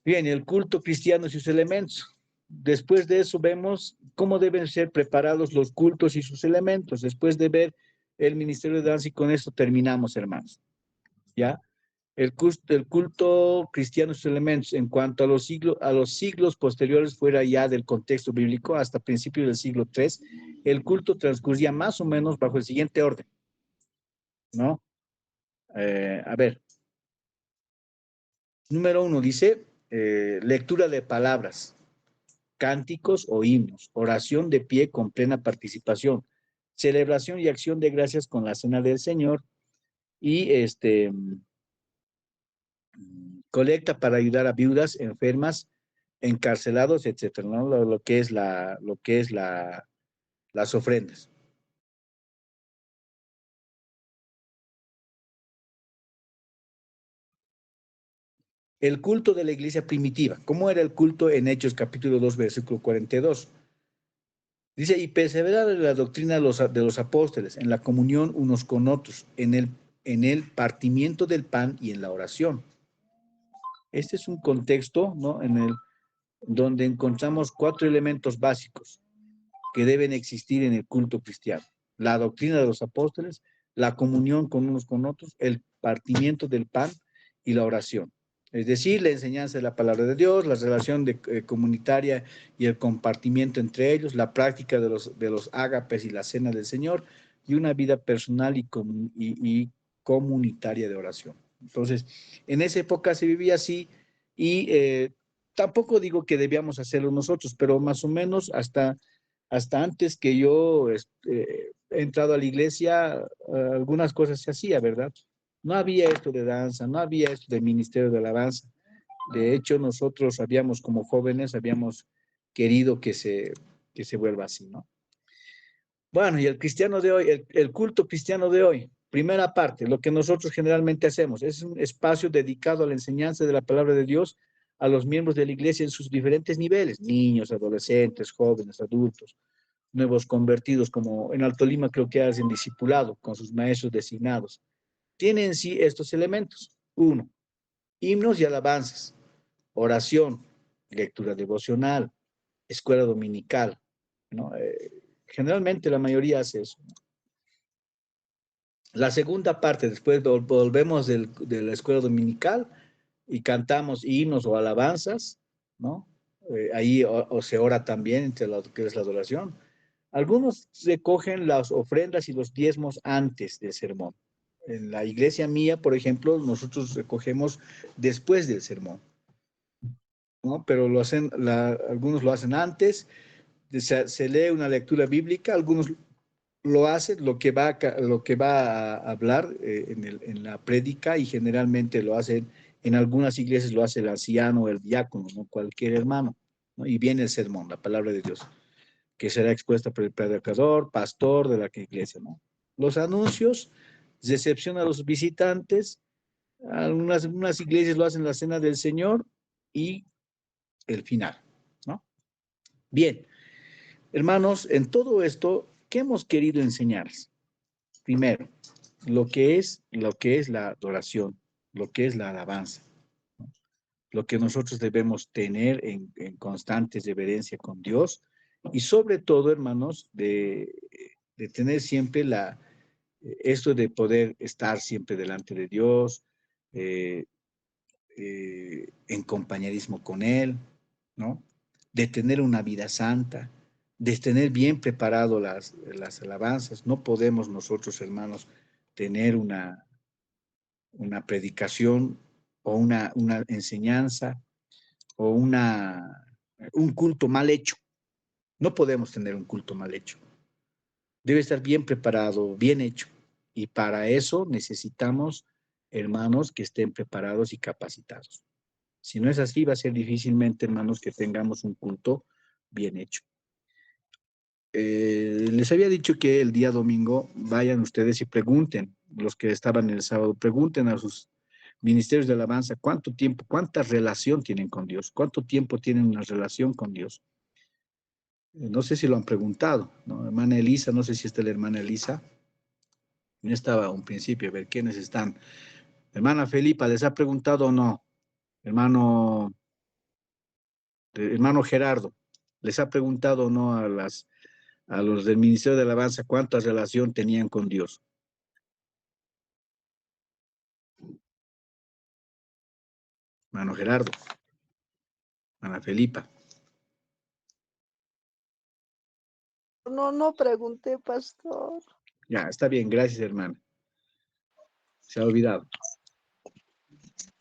[SPEAKER 1] Bien, el culto cristiano y sus elementos. Después de eso vemos cómo deben ser preparados los cultos y sus elementos. Después de ver el ministerio de danza y con esto terminamos, hermanos. ¿Ya? El culto cristiano y sus elementos, en cuanto a los siglos posteriores, fuera ya del contexto bíblico, hasta principios del siglo III, el culto transcurría más o menos bajo el siguiente orden, ¿no? A ver, número 1 dice, lectura de palabras, cánticos o himnos, oración de pie con plena participación, celebración y acción de gracias con la cena del Señor y colecta para ayudar a viudas, enfermas, encarcelados, etcétera, ¿no? Lo que es las ofrendas. El culto de la iglesia primitiva. ¿Cómo era el culto en Hechos capítulo 2, versículo 42? Dice, y perseverar en la doctrina de los apóstoles, en la comunión unos con otros, en el partimiento del pan y en la oración. Este es un contexto, ¿no? Donde encontramos 4 elementos básicos que deben existir en el culto cristiano. La doctrina de los apóstoles, la comunión con unos con otros, el partimiento del pan y la oración. Es decir, la enseñanza de la palabra de Dios, la relación comunitaria y el compartimiento entre ellos, la práctica de los ágapes y la cena del Señor, y una vida personal y comunitaria de oración. Entonces, en esa época se vivía así y tampoco digo que debíamos hacerlo nosotros, pero más o menos hasta antes que yo he entrado a la iglesia, algunas cosas se hacía, ¿verdad? No había esto de danza, no había esto de ministerio de alabanza. De hecho, nosotros habíamos, como jóvenes, habíamos querido que se vuelva así, ¿no? Bueno, y el cristiano de hoy, el culto cristiano de hoy, primera parte, lo que nosotros generalmente hacemos, es un espacio dedicado a la enseñanza de la palabra de Dios a los miembros de la iglesia en sus diferentes niveles, niños, adolescentes, jóvenes, adultos, nuevos convertidos, como en Alto Lima creo que hacen discipulado con sus maestros designados. Tiene en sí estos elementos. 1, himnos y alabanzas, oración, lectura devocional, escuela dominical, ¿no? Generalmente la mayoría hace eso. La segunda parte, después volvemos de la escuela dominical y cantamos himnos o alabanzas, ¿no? Ahí o se ora también entre lo que es la adoración. Algunos recogen las ofrendas y los diezmos antes del sermón. En la iglesia mía, por ejemplo, nosotros recogemos después del sermón, ¿no? Pero algunos lo hacen antes, se lee una lectura bíblica, algunos lo hacen, lo que va a hablar en la prédica, y generalmente lo hacen, en algunas iglesias lo hace el anciano o el diácono, ¿no? Cualquier hermano, ¿no? Y viene el sermón, la palabra de Dios, que será expuesta por el predicador, pastor de la iglesia, ¿no? Los anuncios recepción a los visitantes, Algunas iglesias lo hacen en la cena del Señor y el final, ¿no? Bien, hermanos, en todo esto, ¿qué hemos querido enseñarles? Primero, lo que es la adoración, lo que es la alabanza, ¿no? Lo que nosotros debemos tener en constante reverencia con Dios y sobre todo, hermanos, de tener siempre esto de poder estar siempre delante de Dios, eh, en compañerismo con Él, ¿no? De tener una vida santa, de tener bien preparado las alabanzas. No podemos nosotros, hermanos, tener una predicación o una enseñanza o un culto mal hecho. No podemos tener un culto mal hecho. Debe estar bien preparado, bien hecho. Y para eso necesitamos hermanos que estén preparados y capacitados. Si no es así, va a ser difícilmente, hermanos, que tengamos un culto bien hecho. Les había dicho que el día domingo vayan ustedes y pregunten, los que estaban el sábado, pregunten a sus ministerios de alabanza cuánto tiempo, cuánta relación tienen con Dios, cuánto tiempo tienen una relación con Dios. No sé si lo han preguntado, ¿no? Hermana Elisa, no sé si está la hermana Elisa. No estaba a un principio, a ver quiénes están. Hermana Felipa, ¿les ha preguntado o no? Hermano Gerardo, ¿les ha preguntado o no a los del Ministerio de Alabanza cuánta relación tenían con Dios? Hermano Gerardo, hermana Felipa.
[SPEAKER 5] No, no pregunté, pastor.
[SPEAKER 1] Ya, está bien, gracias, hermana. Se ha olvidado.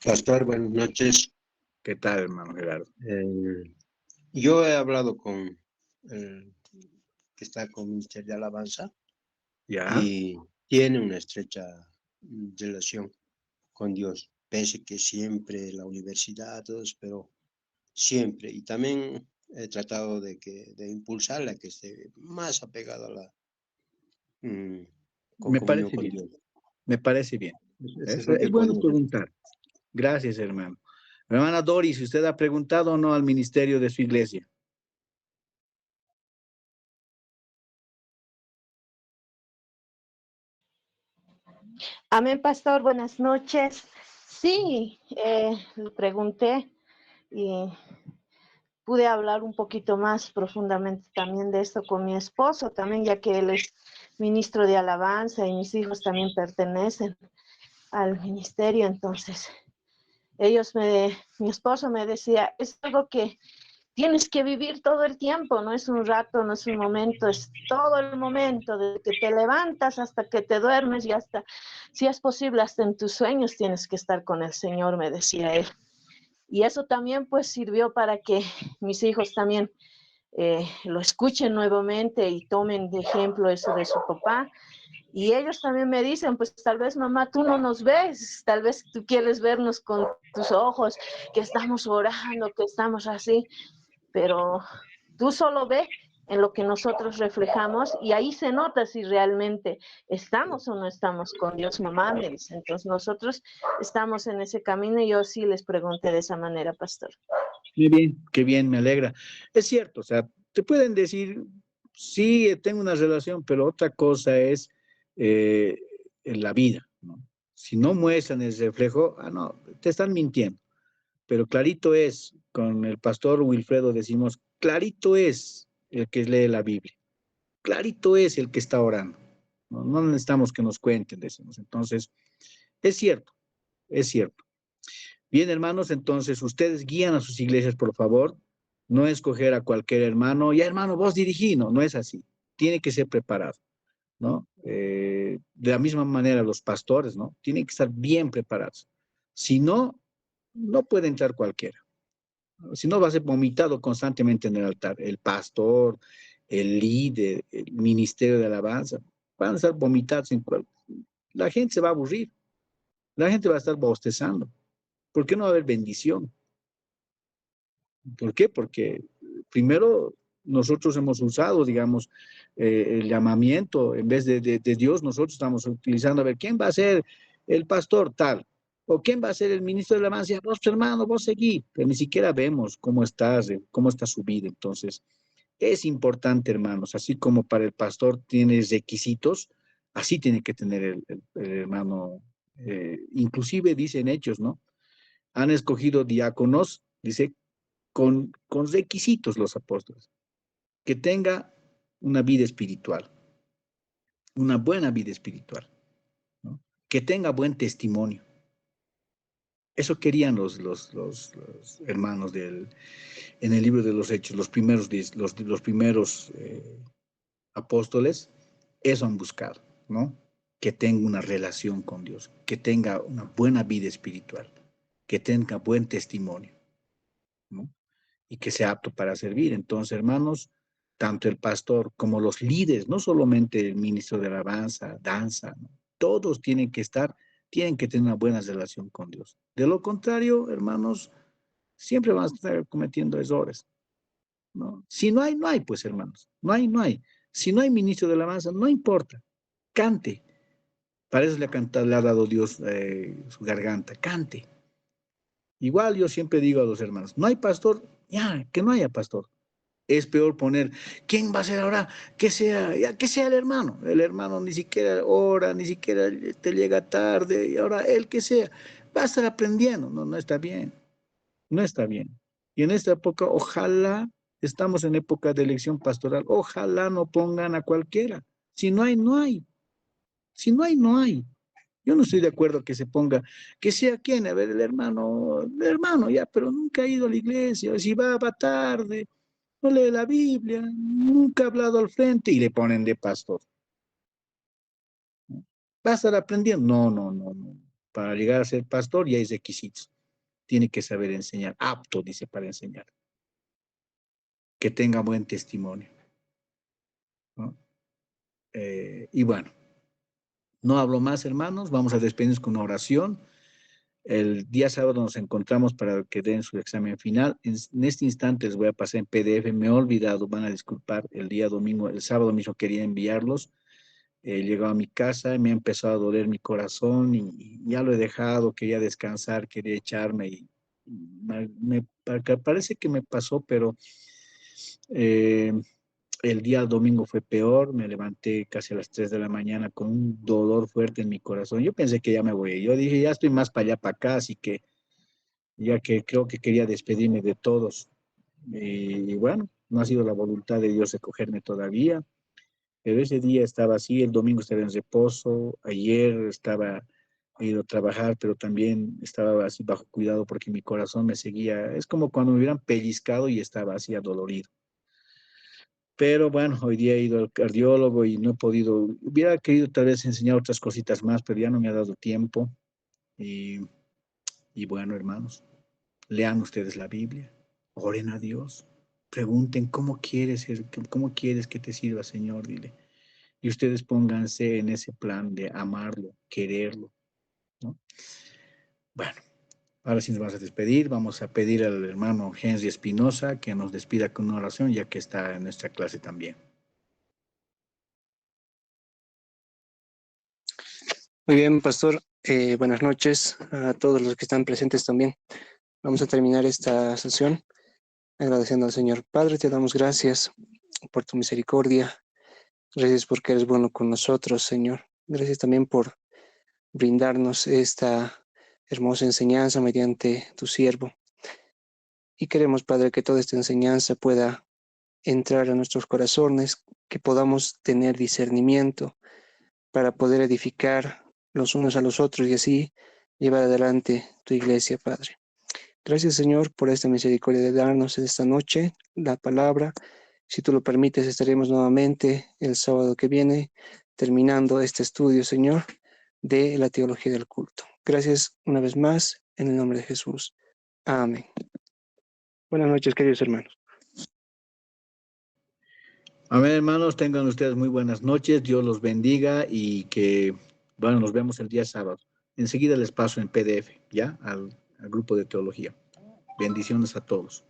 [SPEAKER 6] Pastor, buenas noches.
[SPEAKER 1] ¿Qué tal, hermano Gerardo?
[SPEAKER 6] Yo he hablado con el que está con el Ministerio de Alabanza
[SPEAKER 1] Ya,
[SPEAKER 6] y tiene una estrecha relación con Dios, pese que siempre la universidad, todos, pero siempre. Y también he tratado de impulsarla, que esté más apegada a la
[SPEAKER 1] me
[SPEAKER 6] comunión
[SPEAKER 1] parece
[SPEAKER 6] con
[SPEAKER 1] bien,
[SPEAKER 6] Dios.
[SPEAKER 1] me parece bien.
[SPEAKER 6] Eso es lo que
[SPEAKER 1] Es bueno
[SPEAKER 6] podemos hacer.
[SPEAKER 1] preguntar. Gracias, hermano. Hermana Doris, ¿usted ha preguntado o no al ministerio de su iglesia?
[SPEAKER 5] Amén, pastor, buenas noches. Sí, le pregunté y pude hablar un poquito más profundamente también de esto con mi esposo, también ya que él es ministro de alabanza y mis hijos también pertenecen al ministerio. Entonces, mi esposo me decía, es algo que tienes que vivir todo el tiempo, no es un rato, no es un momento, es todo el momento, desde que te levantas hasta que te duermes y hasta, si es posible, hasta en tus sueños tienes que estar con el Señor, me decía él. Y eso también pues sirvió para que mis hijos también lo escuchen nuevamente y tomen de ejemplo eso de su papá. Y ellos también me dicen, pues tal vez mamá, tú no nos ves, tal vez tú quieres vernos con tus ojos, que estamos orando, que estamos así, pero tú solo ve en lo que nosotros reflejamos y ahí se nota si realmente estamos o no estamos con Dios, mamá, me dice. Entonces nosotros estamos en ese camino y yo sí les pregunté de esa manera, pastor.
[SPEAKER 1] Qué bien, me alegra. Es cierto, o sea, te pueden decir, sí, tengo una relación, pero otra cosa es eh, en la vida, ¿no? Si no muestran el reflejo, no, te están mintiendo. Pero clarito es, con el pastor Wilfredo decimos, clarito es el que lee la Biblia, clarito es el que está orando. No, no necesitamos que nos cuenten, decimos. Entonces, es cierto, es cierto. Bien, hermanos, entonces ustedes guían a sus iglesias, por favor. No escoger a cualquier hermano. Ya, hermano, vos dirigí. No, no es así. Tiene que ser preparado, ¿no? De la misma manera, los pastores, ¿no? Tienen que estar bien preparados. Si no, no puede entrar cualquiera. Si no, va a ser vomitado constantemente en el altar. El pastor, el líder, el ministerio de alabanza, van a estar vomitados en cuerpo. La gente se va a aburrir. La gente va a estar bostezando. ¿Por qué no va a haber bendición? ¿Por qué? Porque primero nosotros hemos usado, digamos, el llamamiento, en vez de Dios, nosotros estamos utilizando, a ver, ¿quién va a ser el pastor tal? ¿O quién va a ser el ministro de la alabanza? Vos, hermano, vos seguí, pero ni siquiera vemos cómo estás, cómo está su vida. Entonces, es importante, hermanos, así como para el pastor tiene requisitos, así tiene que tener el hermano, inclusive dicen Hechos, ¿no? Han escogido diáconos, dice, con requisitos los apóstoles, que tenga una vida espiritual, una buena vida espiritual, ¿no? Que tenga buen testimonio. Eso querían los hermanos en el libro de los Hechos, los primeros apóstoles, eso han buscado, ¿no? Que tenga una relación con Dios, que tenga una buena vida espiritual, que tenga buen testimonio, ¿no? Y que sea apto para servir. Entonces, hermanos, tanto el pastor como los líderes, no solamente el ministro de alabanza, danza, ¿no? Todos tienen que tener una buena relación con Dios. De lo contrario, hermanos, siempre van a estar cometiendo errores, ¿no? Si no hay, no hay, pues, hermanos. No hay, no hay. Si no hay ministro de alabanza, no importa. Cante. Para eso le ha dado Dios su garganta. Cante. Igual yo siempre digo a los hermanos, no hay pastor, ya, que no haya pastor. Es peor poner, ¿quién va a ser ahora? Que sea, ya, que sea el hermano. El hermano ni siquiera ora, ni siquiera te llega tarde, y ahora él que sea. Va a estar aprendiendo. No, no está bien. No está bien. Y en esta época, ojalá, estamos en época de elección pastoral, ojalá no pongan a cualquiera. Si no hay, no hay. Si no hay, no hay. Yo no estoy de acuerdo que se ponga, que sea quien, a ver, el hermano ya, pero nunca ha ido a la iglesia, si va tarde, no lee la Biblia, nunca ha hablado al frente y le ponen de pastor. ¿Va a estar aprendiendo? No, no, no, no. Para llegar a ser pastor ya hay requisitos. Tiene que saber enseñar, apto, dice, para enseñar. Que tenga buen testimonio, ¿no? Y bueno, no hablo más, hermanos, vamos a despedirnos con una oración. El día sábado nos encontramos para que den su examen final. En este instante les voy a pasar en PDF, me he olvidado, van a disculpar, el día domingo, el sábado mismo quería enviarlos. Llegado a mi casa, me ha empezado a doler mi corazón y ya lo he dejado, quería descansar, quería echarme y parece que me pasó, pero eh, el día domingo fue peor, me levanté casi a las 3 de la mañana con un dolor fuerte en mi corazón. Yo pensé que ya me voy, yo dije, ya estoy más para allá, para acá, así que ya que creo que quería despedirme de todos. Y bueno, no ha sido la voluntad de Dios recogerme todavía, pero ese día estaba así, el domingo estaba en reposo, ayer estaba he ido a trabajar, pero también estaba así bajo cuidado porque mi corazón me seguía, es como cuando me hubieran pellizcado y estaba así adolorido. Pero bueno, hoy día he ido al cardiólogo y no he podido, hubiera querido tal vez enseñar otras cositas más, pero ya no me ha dado tiempo. Y, y bueno, hermanos, lean ustedes la Biblia, oren a Dios, pregunten cómo quieres que te sirva, Señor, dile. Y ustedes pónganse en ese plan de amarlo, quererlo, ¿no? Bueno, ahora sí nos vamos a despedir, vamos a pedir al hermano Henry Espinosa que nos despida con una oración, ya que está en nuestra clase también.
[SPEAKER 7] Muy bien, pastor. Buenas noches a todos los que están presentes también. Vamos a terminar esta sesión agradeciendo al Señor. Padre, te damos gracias por tu misericordia. Gracias porque eres bueno con nosotros, Señor. Gracias también por brindarnos esta hermosa enseñanza mediante tu siervo. Y queremos, Padre, que toda esta enseñanza pueda entrar a nuestros corazones, que podamos tener discernimiento para poder edificar los unos a los otros y así llevar adelante tu iglesia, Padre. Gracias, Señor, por esta misericordia de darnos esta noche la palabra. Si tú lo permites, estaremos nuevamente el sábado que viene terminando este estudio, Señor, de la teología del culto. Gracias una vez más, en el nombre de Jesús. Amén. Buenas noches, queridos hermanos.
[SPEAKER 1] Amén, hermanos, tengan ustedes muy buenas noches, Dios los bendiga y que, bueno, nos vemos el día sábado. Enseguida les paso en PDF, ¿ya? Al grupo de teología. Bendiciones a todos.